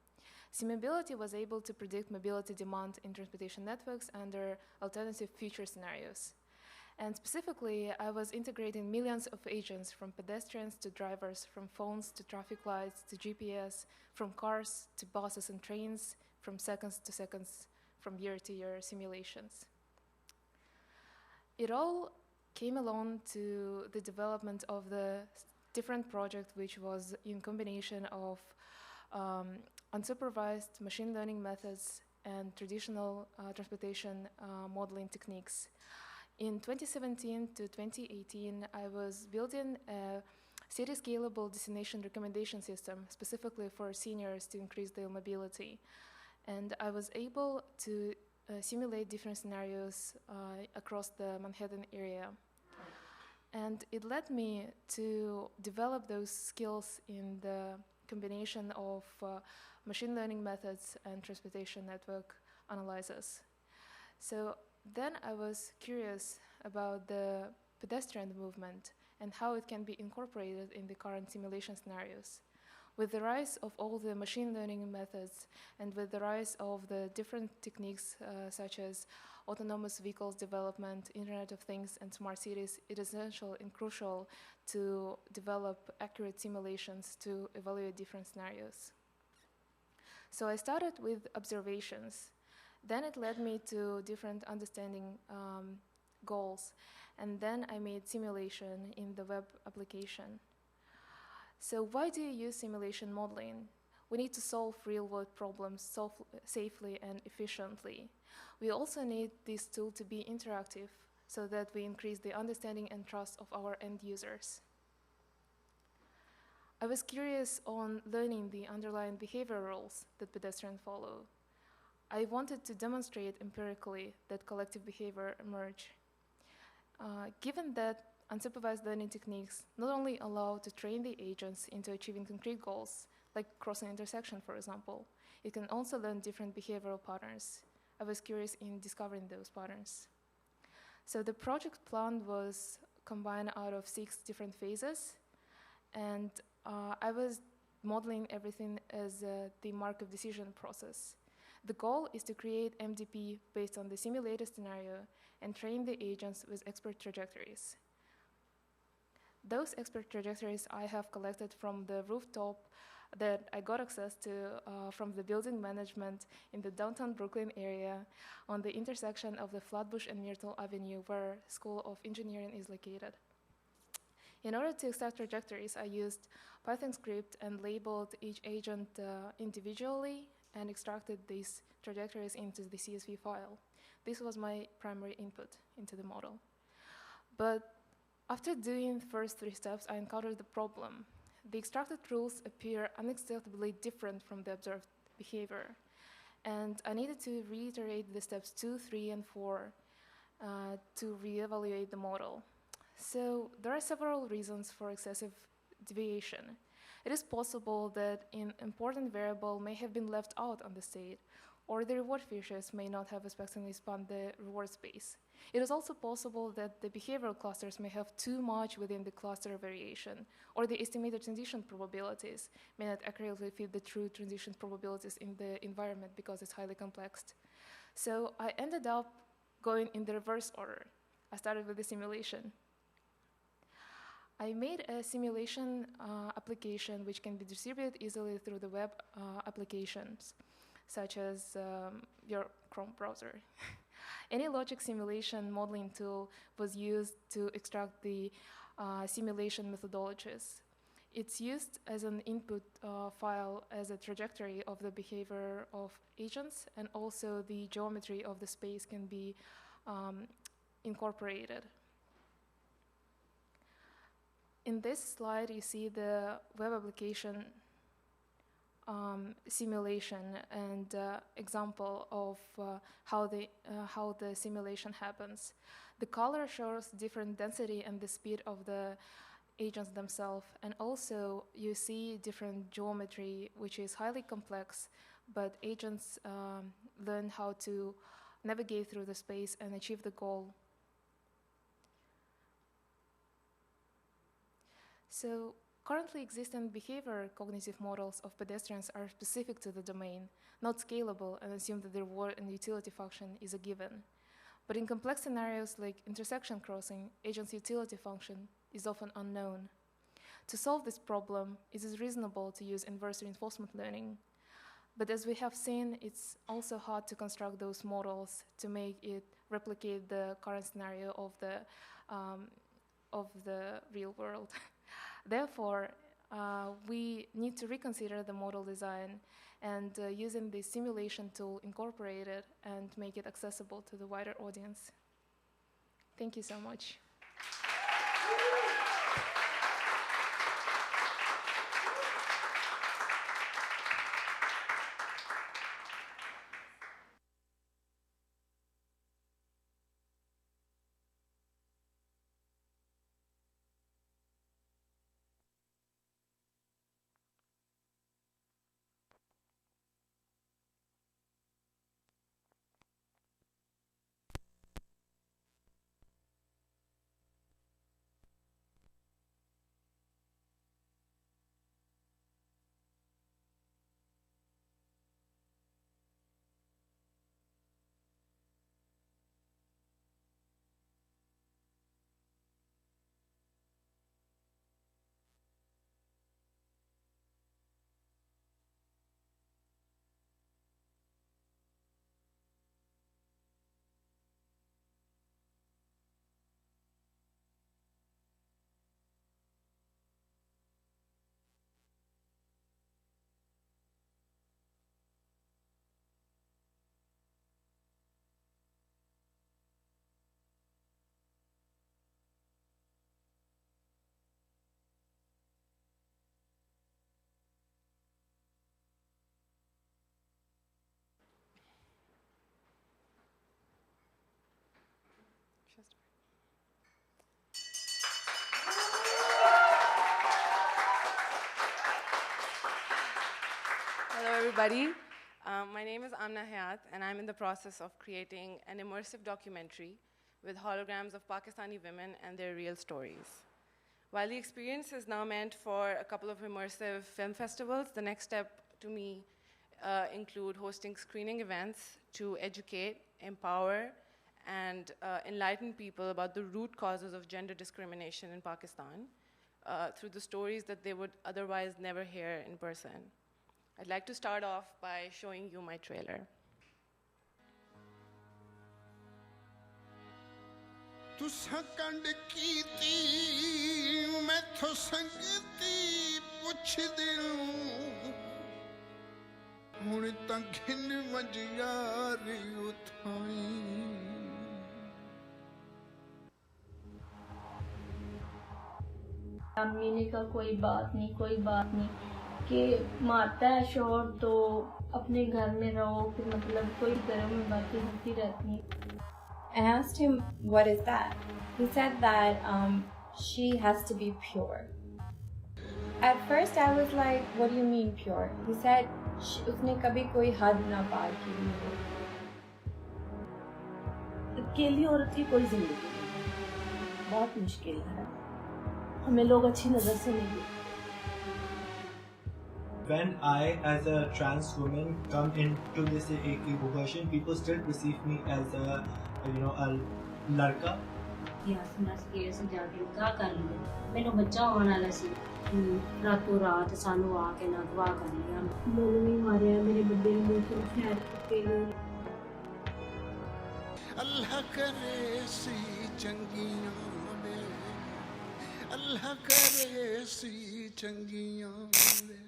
SimMobility was able to predict mobility demand in transportation networks under alternative future scenarios. And specifically, I was integrating millions of agents from pedestrians to drivers, from phones to traffic lights to GPS, from cars to buses and trains, from seconds to seconds, from year-to-year simulations. It all came along to the development of the different project which was in combination of unsupervised machine learning methods and traditional transportation modeling techniques. In 2017 to 2018, I was building a city scalable destination recommendation system specifically for seniors to increase their mobility. And I was able to simulate different scenarios across the Manhattan area. And it led me to develop those skills in the combination of machine learning methods and transportation network analyzers. So then I was curious about the pedestrian movement and how it can be incorporated in the current simulation scenarios. With the rise of all the machine learning methods and with the rise of the different techniques such as autonomous vehicles development, Internet of Things, and smart cities, it is essential and crucial to develop accurate simulations to evaluate different scenarios. So I started with observations. Then it led me to different understanding goals. And then I made simulation in the web application. So why do you use simulation modeling? We need to solve real-world problems safely and efficiently. We also need this tool to be interactive so that we increase the understanding and trust of our end users. I was curious on learning the underlying behavior rules that pedestrians follow. I wanted to demonstrate empirically that collective behavior emerge. Given that unsupervised learning techniques not only allow to train the agents into achieving concrete goals, like crossing intersection, for example, it can also learn different behavioral patterns. I was curious in discovering those patterns. So the project plan was combined out of 6 different phases, and I was modeling everything as the Markov decision process. The goal is to create MDP based on the simulated scenario and train the agents with expert trajectories. Those expert trajectories I have collected from the rooftop that I got access to from the building management in the downtown Brooklyn area on the intersection of the Flatbush and Myrtle Avenue where School of Engineering is located. In order to extract trajectories, I used Python script and labeled each agent individually and extracted these trajectories into the CSV file. This was my primary input into the model. But after doing the first 3 steps, I encountered the problem. The extracted rules appear unacceptably different from the observed behavior. And I needed to reiterate the steps 2, 3, and 4 to reevaluate the model. So there are several reasons for excessive deviation. It is possible that an important variable may have been left out on the state, or the reward features may not have respectively spanned the reward space. It is also possible that the behavioral clusters may have too much within the cluster variation, or the estimated transition probabilities may not accurately fit the true transition probabilities in the environment because it's highly complex. So I ended up going in the reverse order. I started with the simulation. I made a simulation application which can be distributed easily through the web applications, such as your Chrome browser. Any logic simulation modeling tool was used to extract the simulation methodologies. It's used as an input file as a trajectory of the behavior of agents, and also the geometry of the space can be incorporated. In this slide, you see the web application simulation and example of how the simulation happens. The color shows different density and the speed of the agents themselves, and also you see different geometry, which is highly complex, but agents learn how to navigate through the space and achieve the goal. So currently existing behavior cognitive models of pedestrians are specific to the domain, not scalable, and assume that the reward and utility function is a given. But in complex scenarios like intersection crossing, agent's utility function is often unknown. To solve this problem, it is reasonable to use inverse reinforcement learning. But as we have seen, it's also hard to construct those models to make it replicate the current scenario of the real world. Therefore, we need to reconsider the model design and using the simulation tool, incorporate it and make it accessible to the wider audience. Thank you so much. Hello, everybody. My name is Amna Hayat, and I'm in the process of creating an immersive documentary with holograms of Pakistani women and their real stories. While the experience is now meant for a couple of immersive film festivals, the next step to me include hosting screening events to educate, empower, and enlighten people about the root causes of gender discrimination in Pakistan through the stories that they would otherwise never hear in person. I'd like to start off by showing you my trailer. तुसां कंड कीती मैथों संगती पुछदे हुण तां घिन वंज यार उथाई अम्मी ने कहा कोई बात नहीं कि मारता है शोर तो अपने घर में रहो फिर मतलब कोई घरों में बातें होती रहती हैं. I asked him, what is that? He said that she has to be pure. At first I was like, what do you mean pure? He said, उसने कभी कोई हद ना पार की हो. अकेली औरत की कोई जिंदगी नहीं, बहुत मुश्किल है. हमें लोग अच्छी नजर से नहीं देखते. When I, as a trans woman, come into this equation, people still perceive me as a larka. Yes, nas ke se jaake ka kar liya. Mainu bachcha hoon wala si. रातों रात सानू आके ना गवा कर लिया. मैंने नहीं मारे मेरे बड़े ने तो खैर के लिए. अल्लाह करे सी चंगियां वे अल्लाह करे सी चंगियां वे.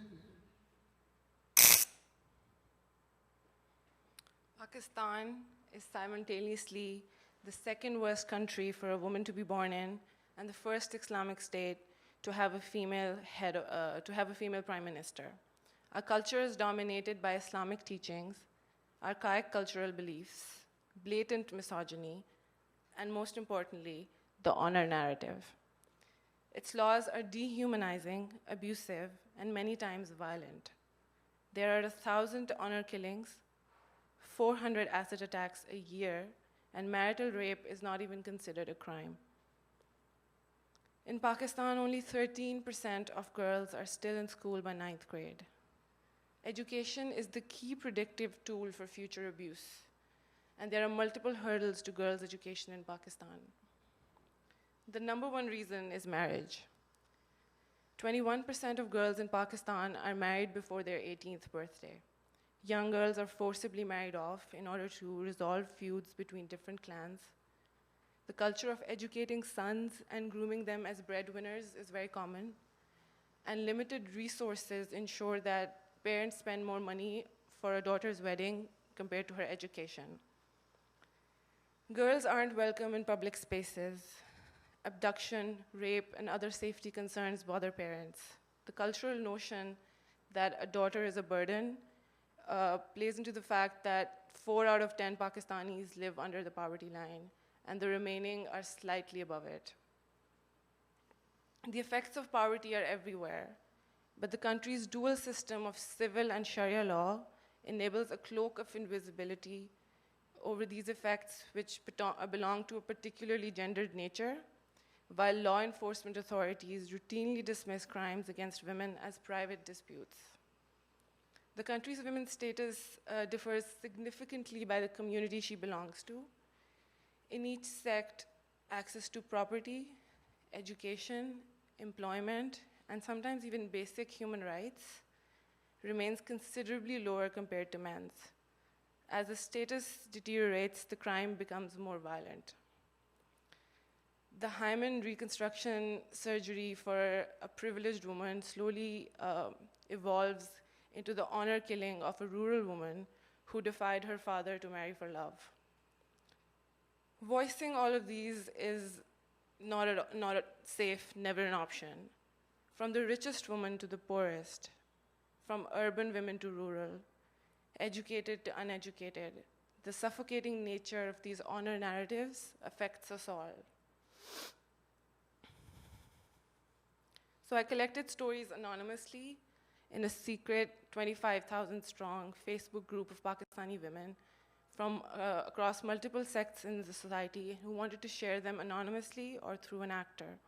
Pakistan is simultaneously the second worst country for a woman to be born in and the first Islamic state to have a female prime minister. Our culture is dominated by Islamic teachings, archaic cultural beliefs, blatant misogyny, and most importantly, the honor narrative. Its laws are dehumanizing, abusive, and many times violent. There are 1,000 honor killings, 400 acid attacks a year, and marital rape is not even considered a crime. In Pakistan, only 13% of girls are still in school by 9th grade. Education is the key predictive tool for future abuse, and there are multiple hurdles to girls' education in Pakistan. The number one reason is marriage. 21% of girls in Pakistan are married before their 18th birthday. Young girls are forcibly married off in order to resolve feuds between different clans. The culture of educating sons and grooming them as breadwinners is very common. and limited resources ensure that parents spend more money for a daughter's wedding compared to her education. Girls aren't welcome in public spaces. Abduction, rape, and other safety concerns bother parents. The cultural notion that a daughter is a burden plays into the fact that 4 out of 10 Pakistanis live under the poverty line, and the remaining are slightly above it. The effects of poverty are everywhere, but the country's dual system of civil and Sharia law enables a cloak of invisibility over these effects which belong to a particularly gendered nature, while law enforcement authorities routinely dismiss crimes against women as private disputes. The country's women's status differs significantly by the community she belongs to. In each sect, access to property, education, employment, and sometimes even basic human rights remains considerably lower compared to men's. As the status deteriorates, the crime becomes more violent. The hymen reconstruction surgery for a privileged woman slowly evolves into the honor killing of a rural woman who defied her father to marry for love. Voicing all of these is not safe, never an option. From the richest woman to the poorest, from urban women to rural, educated to uneducated, the suffocating nature of these honor narratives affects us all. So I collected stories anonymously in a secret 25,000 strong Facebook group of Pakistani women from across multiple sects in the society who wanted to share them anonymously or through an actor.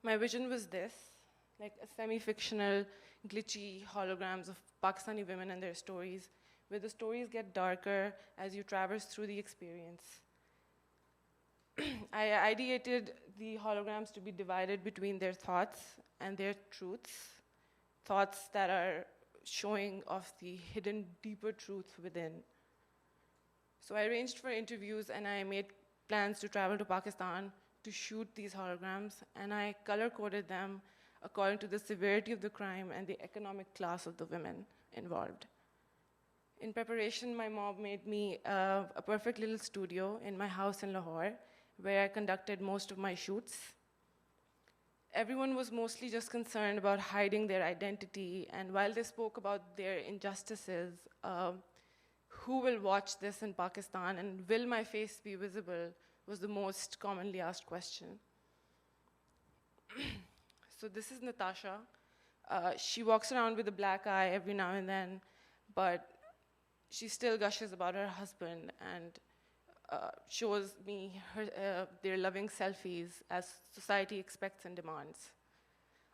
My vision was this, like a semi-fictional, glitchy holograms of Pakistani women and their stories, where the stories get darker as you traverse through the experience. I ideated the holograms to be divided between their thoughts and their truths, thoughts that are showing off the hidden, deeper truth within. So I arranged for interviews and I made plans to travel to Pakistan to shoot these holograms, and I color-coded them according to the severity of the crime and the economic class of the women involved. In preparation, my mom made me a perfect little studio in my house in Lahore, where I conducted most of my shoots. Everyone was mostly just concerned about hiding their identity, and while they spoke about their injustices, who will watch this in Pakistan and will my face be visible was the most commonly asked question. So this is Natasha. She walks around with a black eye every now and then, but she still gushes about her husband and shows me their loving selfies as society expects and demands.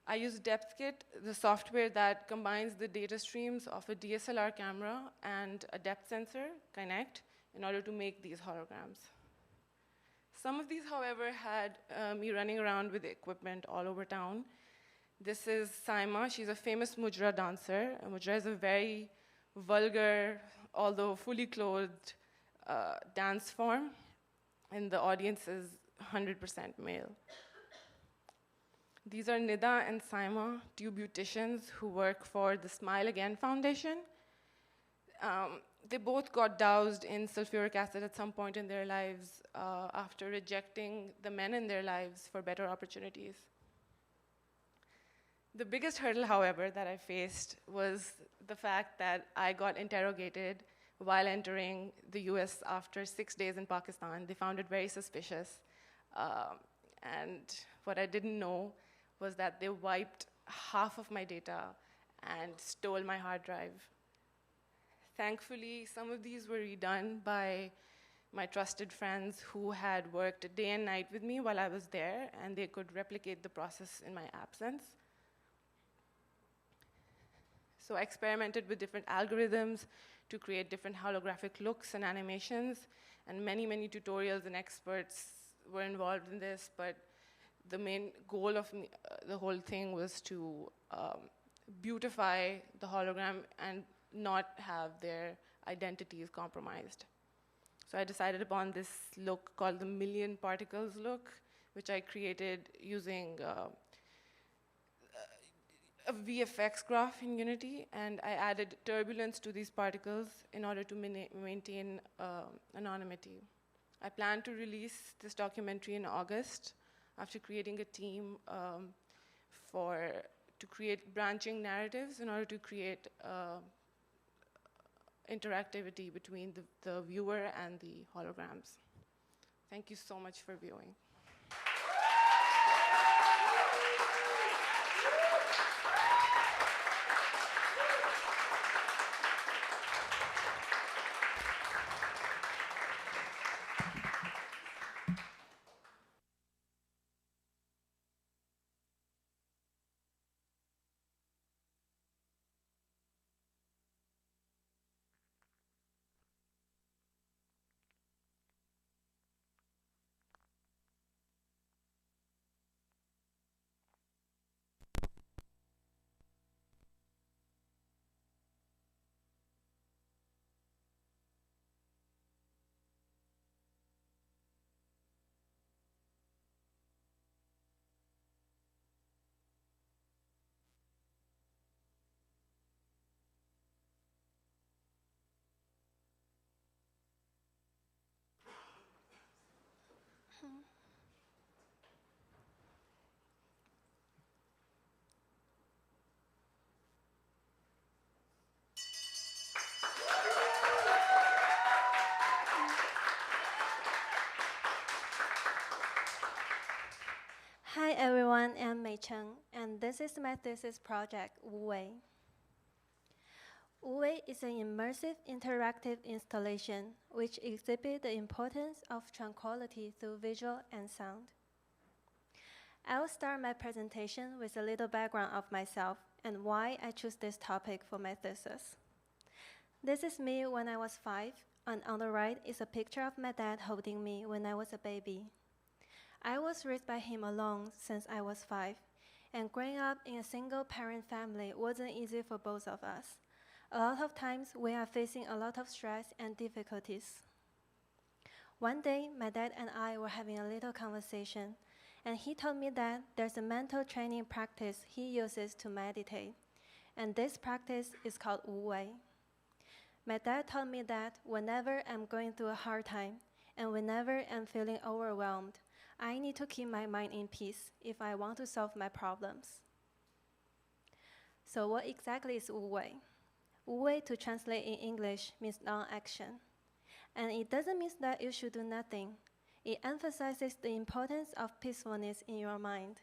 I use DepthKit, the software that combines the data streams of a DSLR camera and a depth sensor, Kinect, in order to make these holograms. Some of these, however, had me running around with equipment all over town. This is Saima. She's a famous Mujra dancer. Mujra is a very vulgar, although fully clothed, dance form, and the audience is 100% male. These are Nida and Saima, two beauticians who work for the Smile Again Foundation. They both got doused in sulfuric acid at some point in their lives after rejecting the men in their lives for better opportunities. The biggest hurdle, however, that I faced was the fact that I got interrogated while entering the US after 6 days in Pakistan. They found it very suspicious. And what I didn't know was that they wiped half of my data and stole my hard drive. Thankfully, some of these were redone by my trusted friends who had worked day and night with me while I was there, and they could replicate the process in my absence. So I experimented with different algorithms to create different holographic looks and animations, and many, many tutorials and experts were involved in this, but the main goal of the whole thing was to beautify the hologram and not have their identities compromised. So I decided upon this look called the Million Particles look, which I created using a VFX graph in Unity, and I added turbulence to these particles in order to maintain anonymity. I plan to release this documentary in August after creating a team to create branching narratives in order to create interactivity between the viewer and the holograms. Thank you so much for viewing. Hi everyone, I'm Mei Cheng, and this is my thesis project, Wu Wei. Wu Wei is an immersive interactive installation which exhibits the importance of tranquility through visual and sound. I will start my presentation with a little background of myself and why I chose this topic for my thesis. This is me when I was 5, and on the right is a picture of my dad holding me when I was a baby. I was raised by him alone since I was 5, and growing up in a single-parent family wasn't easy for both of us. A lot of times, we are facing a lot of stress and difficulties. One day, my dad and I were having a little conversation, and he told me that there's a mental training practice he uses to meditate, and this practice is called Wu Wei. My dad told me that whenever I'm going through a hard time, and whenever I'm feeling overwhelmed, I need to keep my mind in peace if I want to solve my problems. So what exactly is Wu Wei? Wu Wei, to translate in English, means non-action. And it doesn't mean that you should do nothing. It emphasizes the importance of peacefulness in your mind.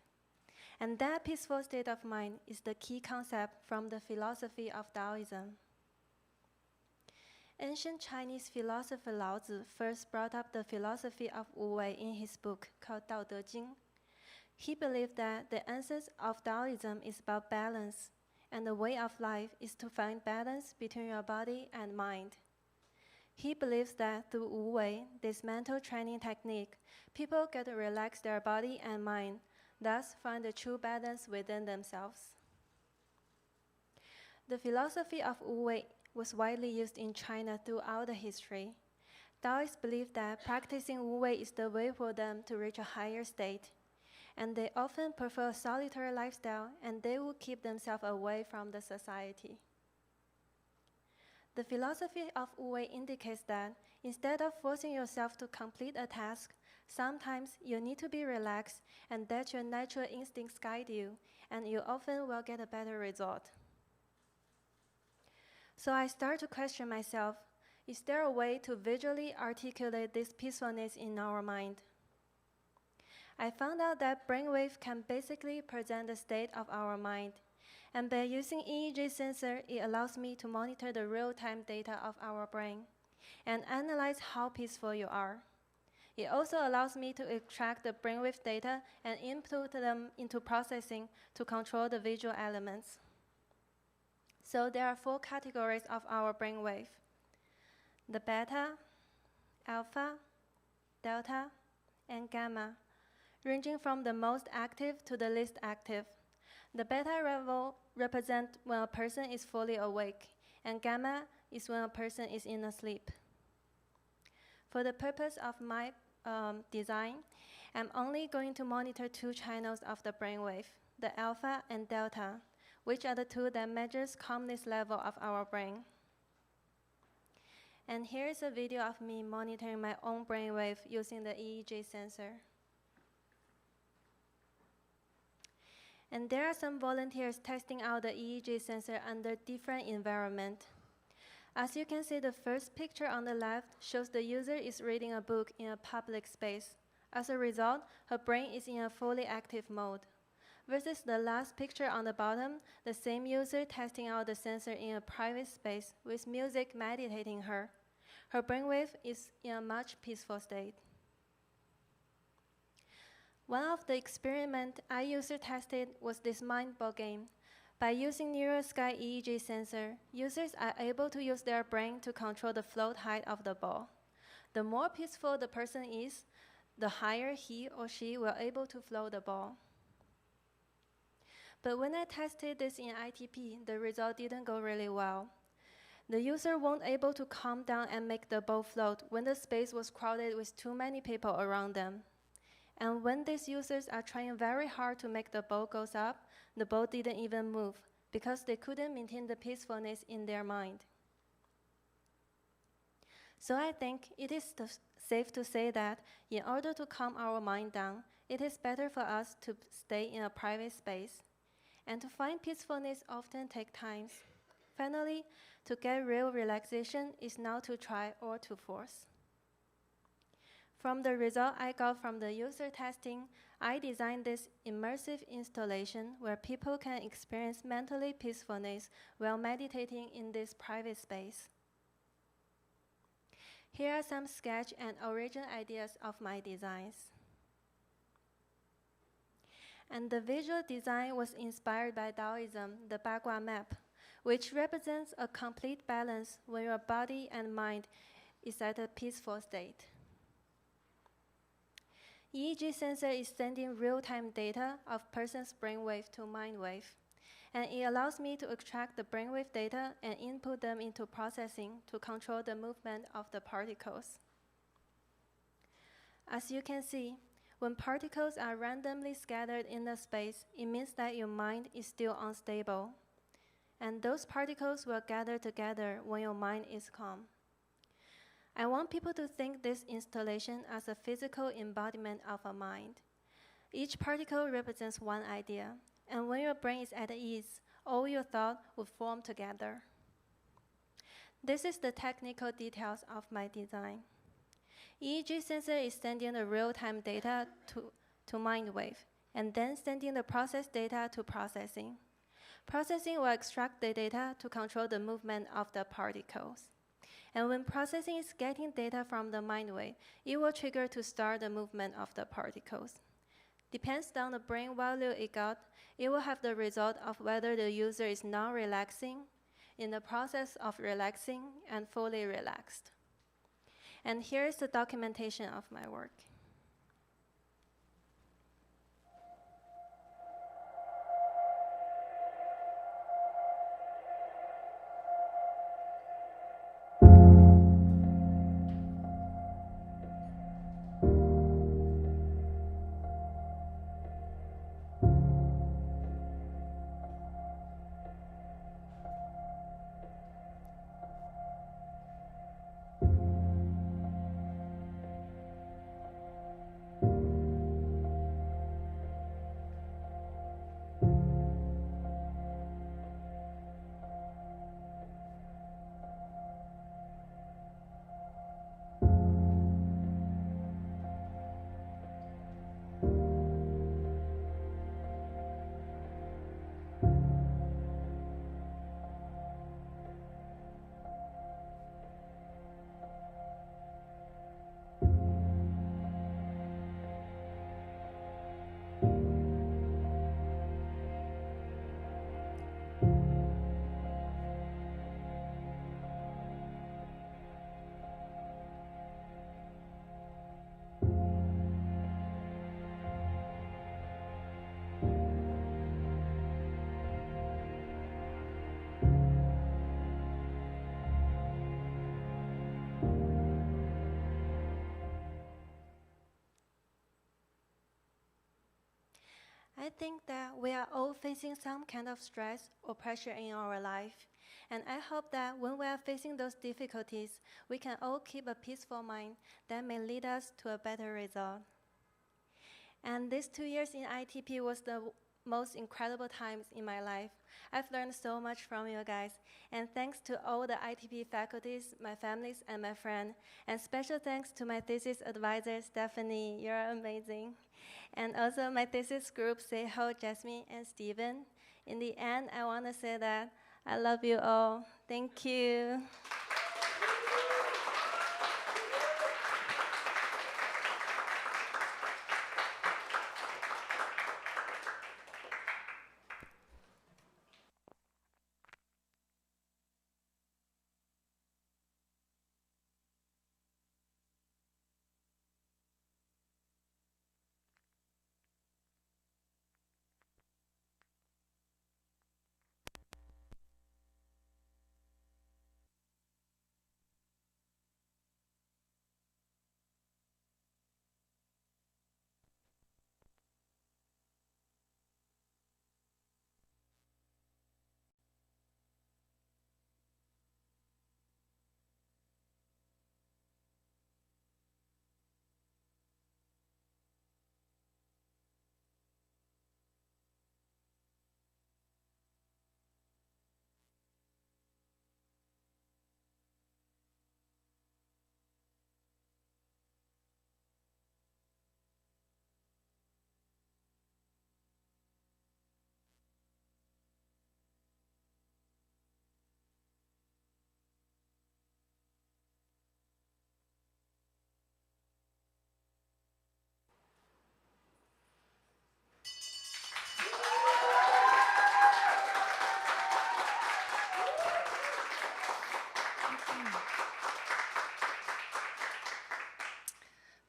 And that peaceful state of mind is the key concept from the philosophy of Taoism. Ancient Chinese philosopher Lao Tzu first brought up the philosophy of Wu Wei in his book called Dao De Jing. He believed that the essence of Taoism is about balance, and the way of life is to find balance between your body and mind. He believes that through Wu Wei, this mental training technique, people get to relax their body and mind, thus find the true balance within themselves. The philosophy of Wu Wei was widely used in China throughout the history. Taoists believe that practicing Wu Wei is the way for them to reach a higher state, and they often prefer a solitary lifestyle, and they will keep themselves away from the society. The philosophy of Wu Wei indicates that instead of forcing yourself to complete a task, sometimes you need to be relaxed and let your natural instincts guide you, and you often will get a better result. So I start to question myself, is there a way to visually articulate this peacefulness in our mind? I found out that brainwave can basically present the state of our mind, and by using EEG sensor, it allows me to monitor the real-time data of our brain and analyze how peaceful you are. It also allows me to extract the brainwave data and input them into processing to control the visual elements. So there are 4 categories of our brainwave: the beta, alpha, delta, and gamma, ranging from the most active to the least active. The beta level represents when a person is fully awake, and gamma is when a person is in a sleep. For the purpose of my design, I'm only going to monitor 2 channels of the brainwave, the alpha and delta, which are the two that measures calmness level of our brain. And here's a video of me monitoring my own brainwave using the EEG sensor. And there are some volunteers testing out the EEG sensor under different environments. As you can see, the first picture on the left shows the user is reading a book in a public space. As a result, her brain is in a fully active mode. Versus the last picture on the bottom, the same user testing out the sensor in a private space with music meditating her. Her brainwave is in a much peaceful state. One of the experiments I user tested was this mind ball game. By using NeuroSky EEG sensor, users are able to use their brain to control the float height of the ball. The more peaceful the person is, the higher he or she will able to float the ball. But when I tested this in ITP, the result didn't go really well. The user won't able to calm down and make the ball float when the space was crowded with too many people around them. And when these users are trying very hard to make the ball goes up, the ball didn't even move because they couldn't maintain the peacefulness in their mind. So I think it is safe to say that in order to calm our mind down, it is better for us to stay in a private space. And to find peacefulness often takes time. Finally, to get real relaxation is not to try or to force. From the result I got from the user testing, I designed this immersive installation where people can experience mentally peacefulness while meditating in this private space. Here are some sketch and origin ideas of my designs. And the visual design was inspired by Taoism, the Bagua map, which represents a complete balance when your body and mind is at a peaceful state. EEG sensor is sending real-time data of person's brainwave to mindwave, and it allows me to extract the brainwave data and input them into processing to control the movement of the particles. As you can see, when particles are randomly scattered in the space, it means that your mind is still unstable. And those particles will gather together when your mind is calm. I want people to think this installation as a physical embodiment of a mind. Each particle represents one idea, and when your brain is at ease, all your thoughts will form together. This is the technical details of my design. EEG sensor is sending the real-time data to mindwave, and then sending the process data to processing. Processing will extract the data to control the movement of the particles. And when processing is getting data from the mindwave, it will trigger to start the movement of the particles. Depends on the brain value it got, it will have the result of whether the user is now relaxing, in the process of relaxing, and fully relaxed. And here is the documentation of my work. I think that we are all facing some kind of stress or pressure in our life. And I hope that when we are facing those difficulties, we can all keep a peaceful mind that may lead us to a better result. And these 2 years in ITP was the most incredible times in my life. I've learned so much from you guys. And thanks to all the ITP faculties, my families, and my friends. And special thanks to my thesis advisor, Stephanie. You're amazing. And also my thesis group, Seho, Jasmine, and Steven. In the end, I want to say that I love you all. Thank you.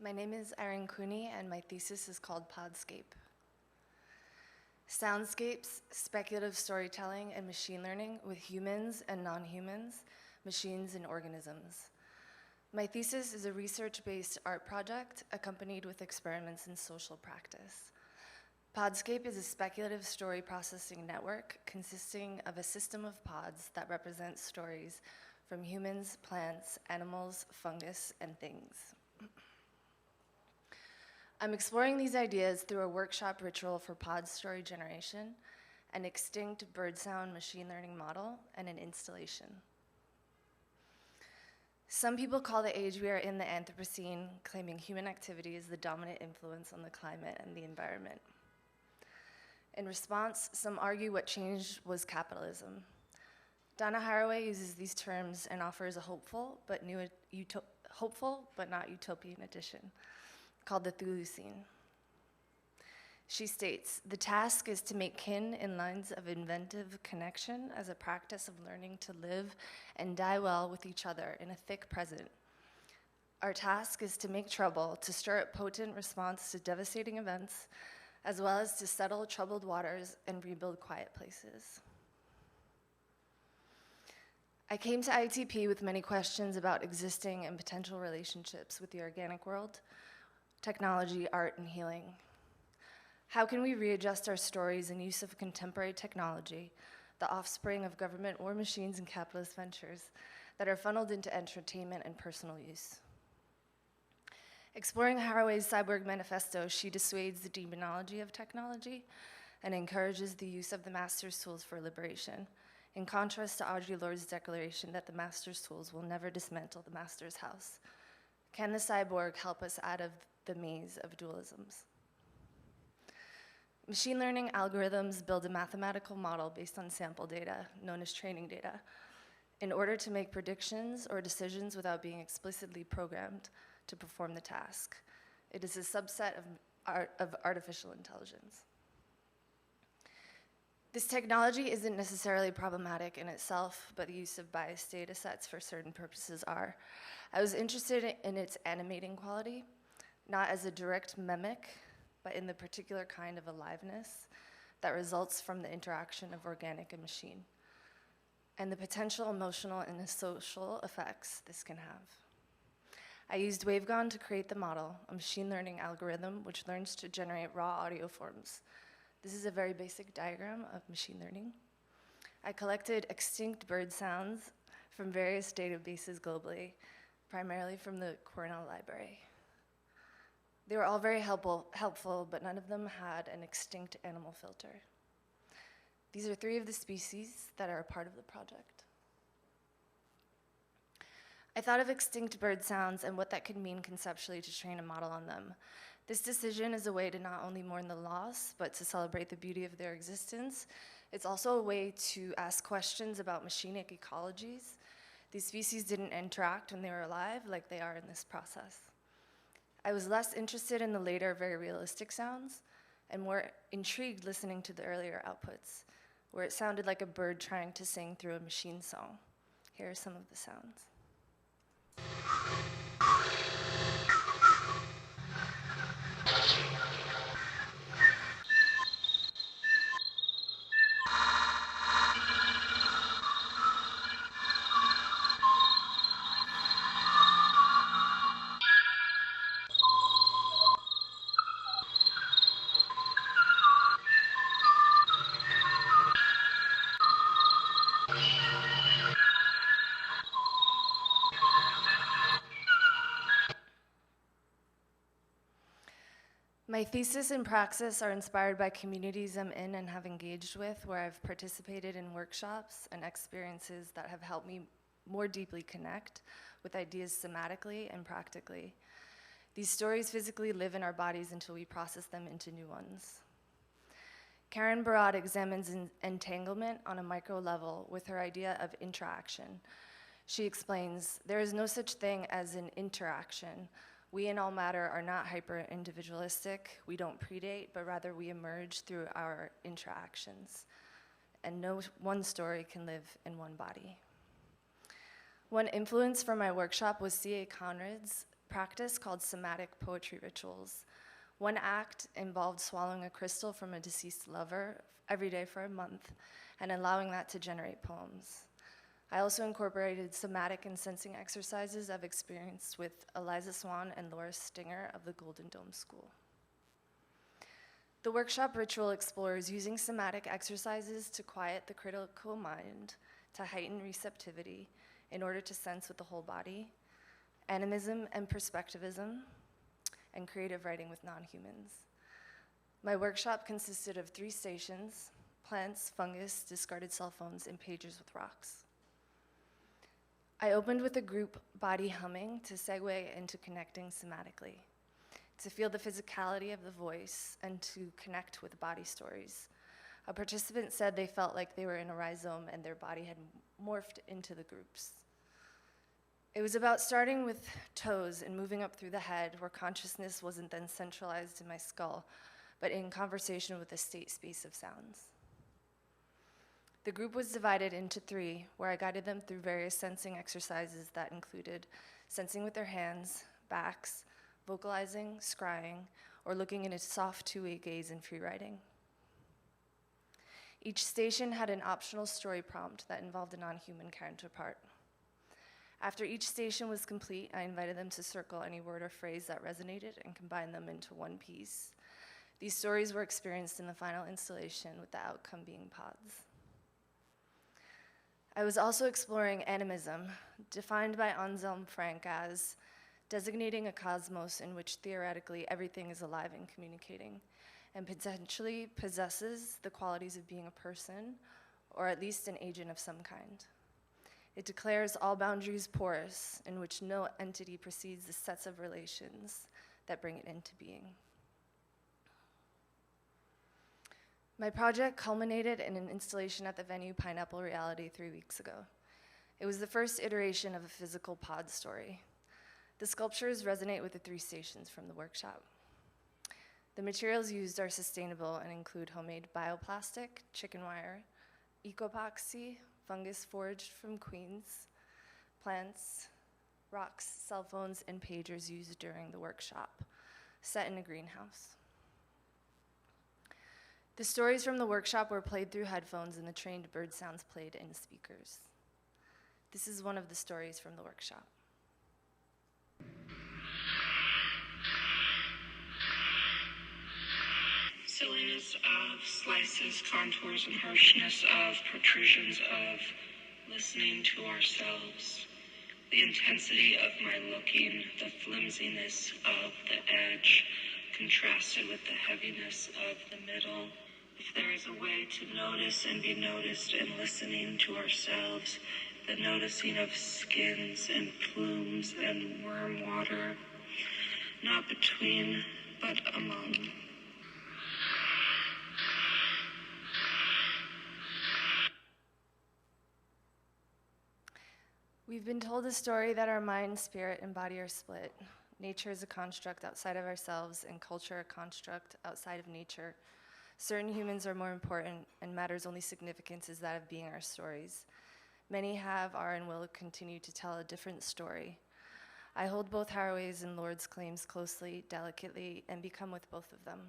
My name is Erin Cooney, and my thesis is called Podscape. Soundscapes, speculative storytelling, and machine learning with humans and non-humans, machines and organisms. My thesis is a research-based art project accompanied with experiments in social practice. Podscape is a speculative story processing network consisting of a system of pods that represent stories from humans, plants, animals, fungus, and things. I'm exploring these ideas through a workshop ritual for pod story generation, an extinct bird sound machine learning model, and an installation. Some people call the age we are in the Anthropocene, claiming human activity is the dominant influence on the climate and the environment. In response, some argue what changed was capitalism. Donna Haraway uses these terms and offers a hopeful but not utopian addition, called the Thulucene. She states, the task is to make kin in lines of inventive connection as a practice of learning to live and die well with each other in a thick present. Our task is to make trouble, to stir up potent response to devastating events, as well as to settle troubled waters and rebuild quiet places. I came to ITP with many questions about existing and potential relationships with the organic world, technology, art, and healing. How can we readjust our stories in use of contemporary technology, the offspring of government war machines and capitalist ventures that are funneled into entertainment and personal use? Exploring Haraway's Cyborg Manifesto, she dissuades the demonology of technology and encourages the use of the master's tools for liberation, in contrast to Audre Lorde's declaration that the master's tools will never dismantle the master's house. Can the cyborg help us out of the maze of dualisms? Machine learning algorithms build a mathematical model based on sample data, known as training data, in order to make predictions or decisions without being explicitly programmed to perform the task. It is a subset of artificial intelligence. This technology isn't necessarily problematic in itself, but the use of biased data sets for certain purposes are. I was interested in its animating quality, not as a direct mimic, but in the particular kind of aliveness that results from the interaction of organic and machine, and the potential emotional and social effects this can have. I used Wavegon to create the model, a machine learning algorithm which learns to generate raw audio forms. This is a very basic diagram of machine learning. I collected extinct bird sounds from various databases globally, primarily from the Cornell Library. They were all very helpful, but none of them had an extinct animal filter. These are 3 of the species that are a part of the project. I thought of extinct bird sounds and what that could mean conceptually to train a model on them. This decision is a way to not only mourn the loss, but to celebrate the beauty of their existence. It's also a way to ask questions about machinic ecologies. These species didn't interact when they were alive like they are in this process. I was less interested in the later, very realistic sounds, and more intrigued listening to the earlier outputs, where it sounded like a bird trying to sing through a machine song. Here are some of the sounds. My thesis and praxis are inspired by communities I'm in and have engaged with, where I've participated in workshops and experiences that have helped me more deeply connect with ideas somatically and practically. These stories physically live in our bodies until we process them into new ones. Karen Barad examines entanglement on a micro level with her idea of interaction. She explains, there is no such thing as an interaction. We in all matter are not hyper-individualistic. We don't predate, but rather we emerge through our interactions. And no one story can live in one body. One influence for my workshop was C.A. Conrad's practice called somatic poetry rituals. One act involved swallowing a crystal from a deceased lover every day for a month and allowing that to generate poems. I also incorporated somatic and sensing exercises I've experienced with Eliza Swan and Laura Stinger of the Golden Dome School. The workshop ritual explores using somatic exercises to quiet the critical mind, to heighten receptivity in order to sense with the whole body, animism and perspectivism, and creative writing with non-humans. My workshop consisted of 3 stations: plants, fungus, discarded cell phones, and pagers with rocks. I opened with a group body humming to segue into connecting somatically, to feel the physicality of the voice and to connect with body stories. A participant said they felt like they were in a rhizome and their body had morphed into the groups. It was about starting with toes and moving up through the head, where consciousness wasn't then centralized in my skull, but in conversation with a state space of sounds. The group was divided into 3, where I guided them through various sensing exercises that included sensing with their hands, backs, vocalizing, scrying, or looking in a soft 2-way gaze and free writing. Each station had an optional story prompt that involved a non-human counterpart. After each station was complete, I invited them to circle any word or phrase that resonated and combine them into one piece. These stories were experienced in the final installation, with the outcome being pods. I was also exploring animism, defined by Anselm Frank as designating a cosmos in which theoretically everything is alive and communicating, and potentially possesses the qualities of being a person, or at least an agent of some kind. It declares all boundaries porous, in which no entity precedes the sets of relations that bring it into being. My project culminated in an installation at the venue Pineapple Reality 3 weeks ago. It was the first iteration of a physical pod story. The sculptures resonate with the 3 stations from the workshop. The materials used are sustainable and include homemade bioplastic, chicken wire, ecopoxy, fungus foraged from Queens, plants, rocks, cell phones, and pagers used during the workshop, set in a greenhouse. The stories from the workshop were played through headphones and the trained bird sounds played in speakers. This is one of the stories from the workshop. Silliness of, slices, contours, and harshness of, protrusions of, listening to ourselves. The intensity of my looking, the flimsiness of the edge, contrasted with the heaviness of the middle. If there is a way to notice and be noticed in listening to ourselves, the noticing of skins and plumes and worm water, not between, but among. We've been told a story that our mind, spirit, and body are split. Nature is a construct outside of ourselves, and culture a construct outside of nature. Certain humans are more important, and matter's only significance is that of being our stories. Many have, are, and will continue to tell a different story. I hold both Haraway's and Lord's claims closely, delicately, and become with both of them.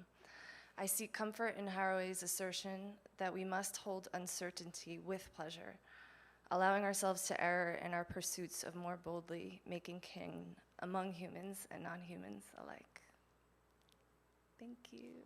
I seek comfort in Haraway's assertion that we must hold uncertainty with pleasure, allowing ourselves to err in our pursuits of more boldly making kin among humans and non-humans alike. Thank you.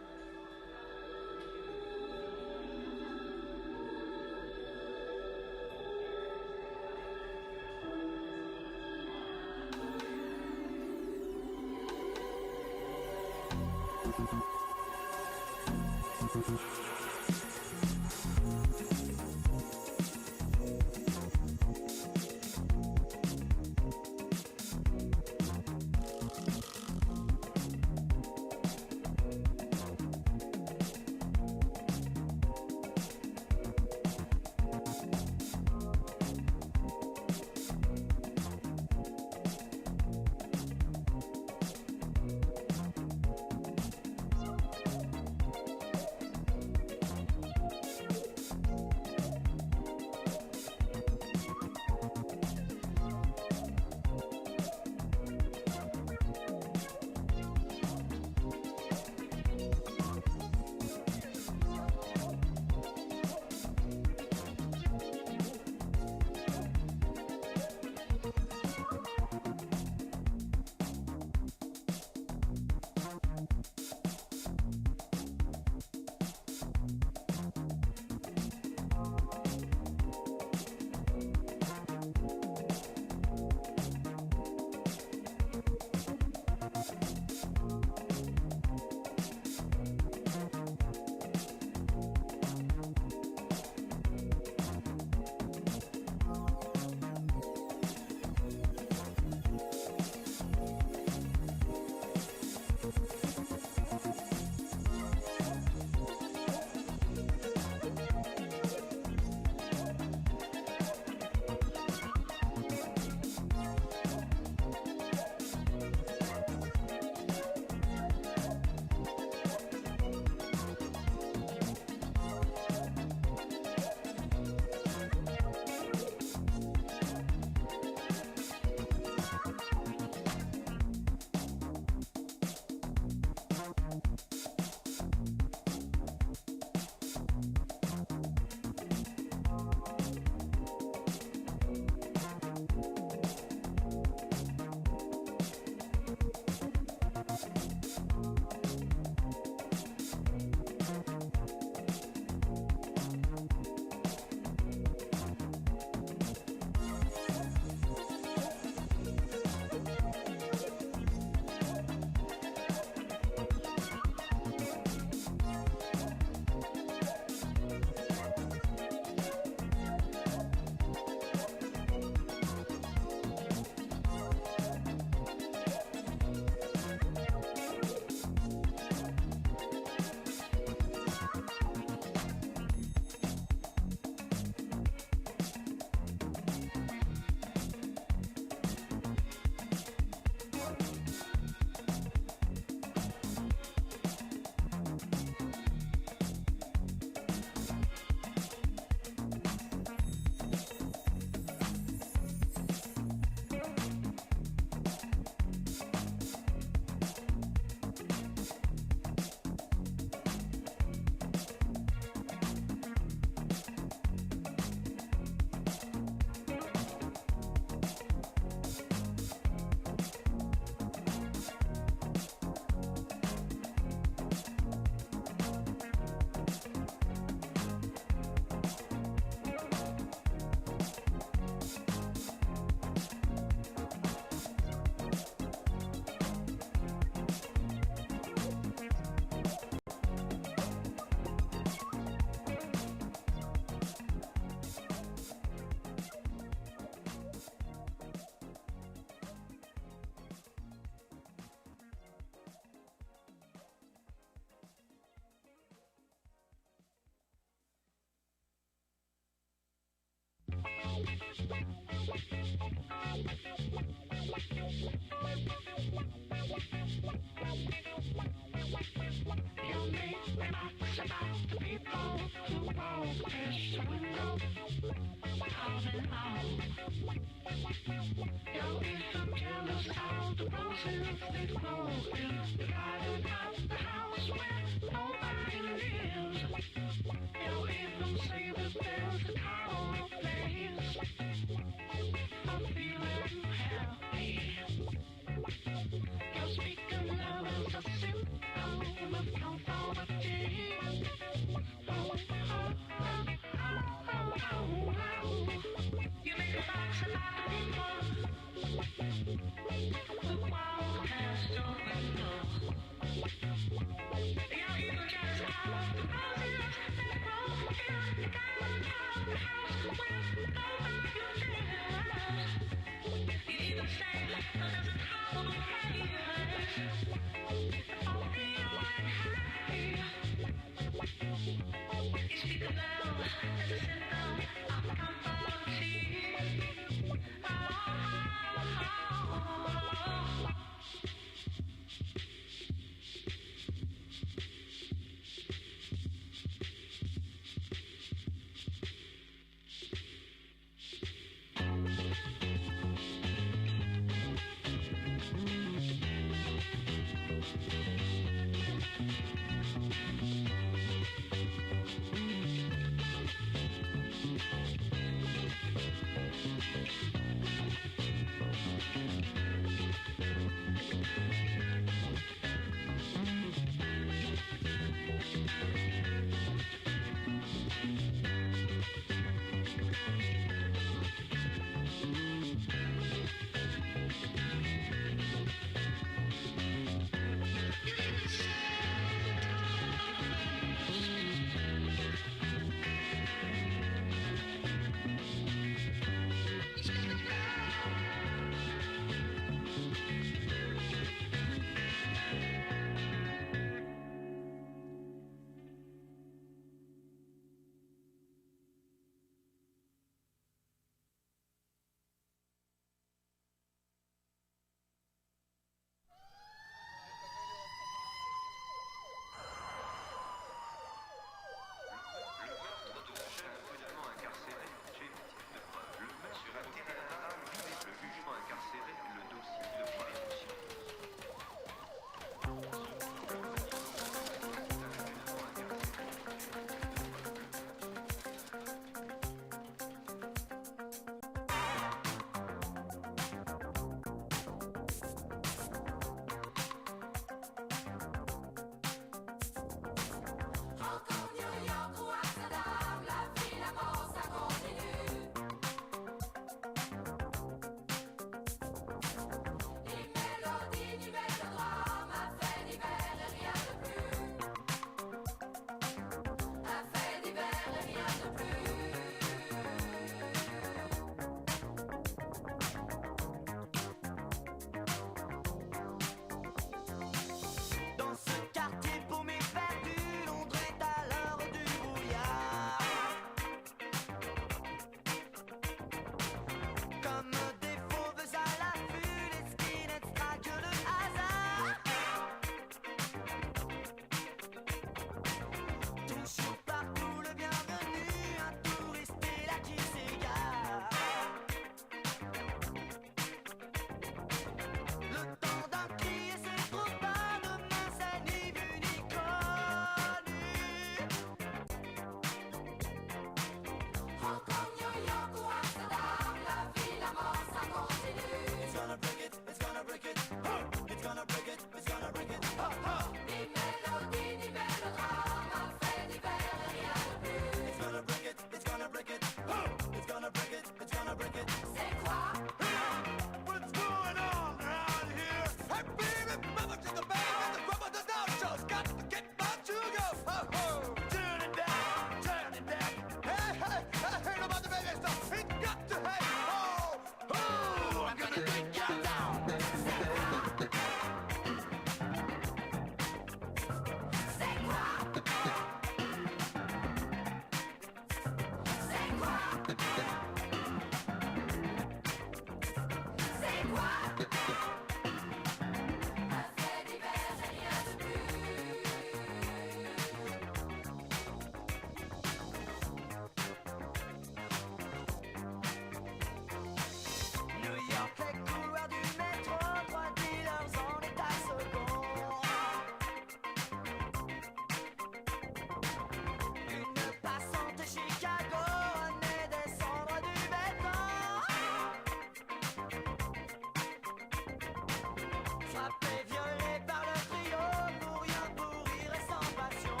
frappé, violé par le trio, pour rien, pour rire et sans passion.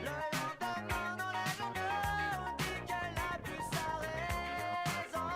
Le lendemain dans les journaux, on dit qu'elle a plus sa raison.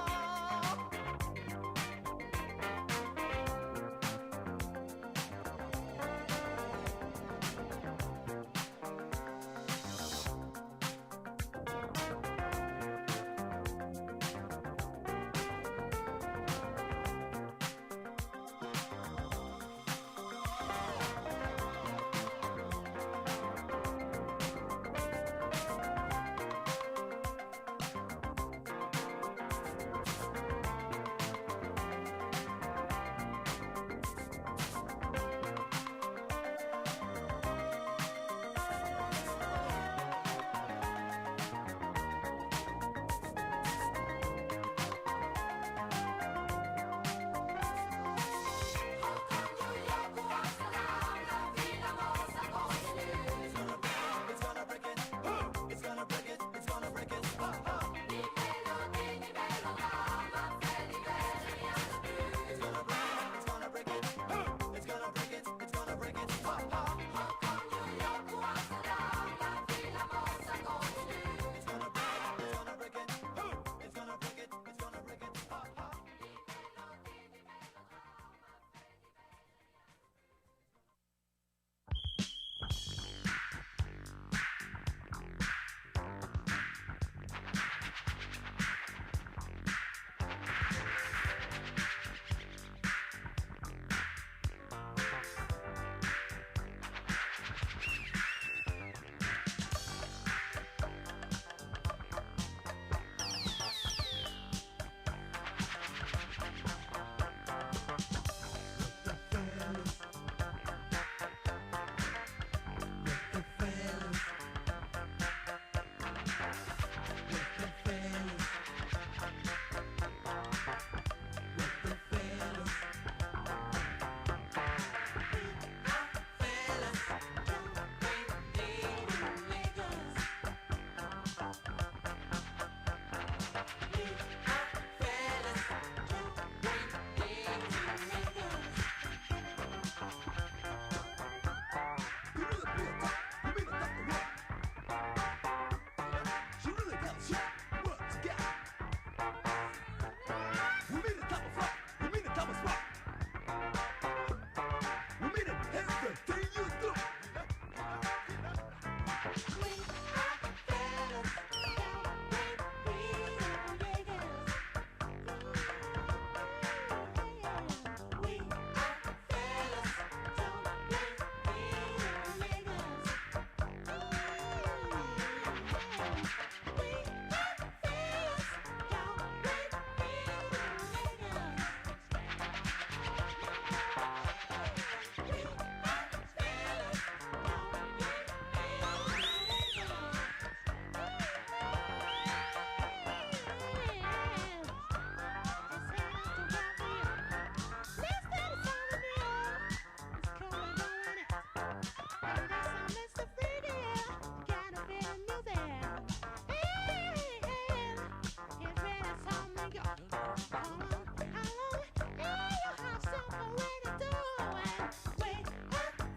Wait,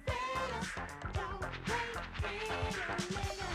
fellas, don't wait,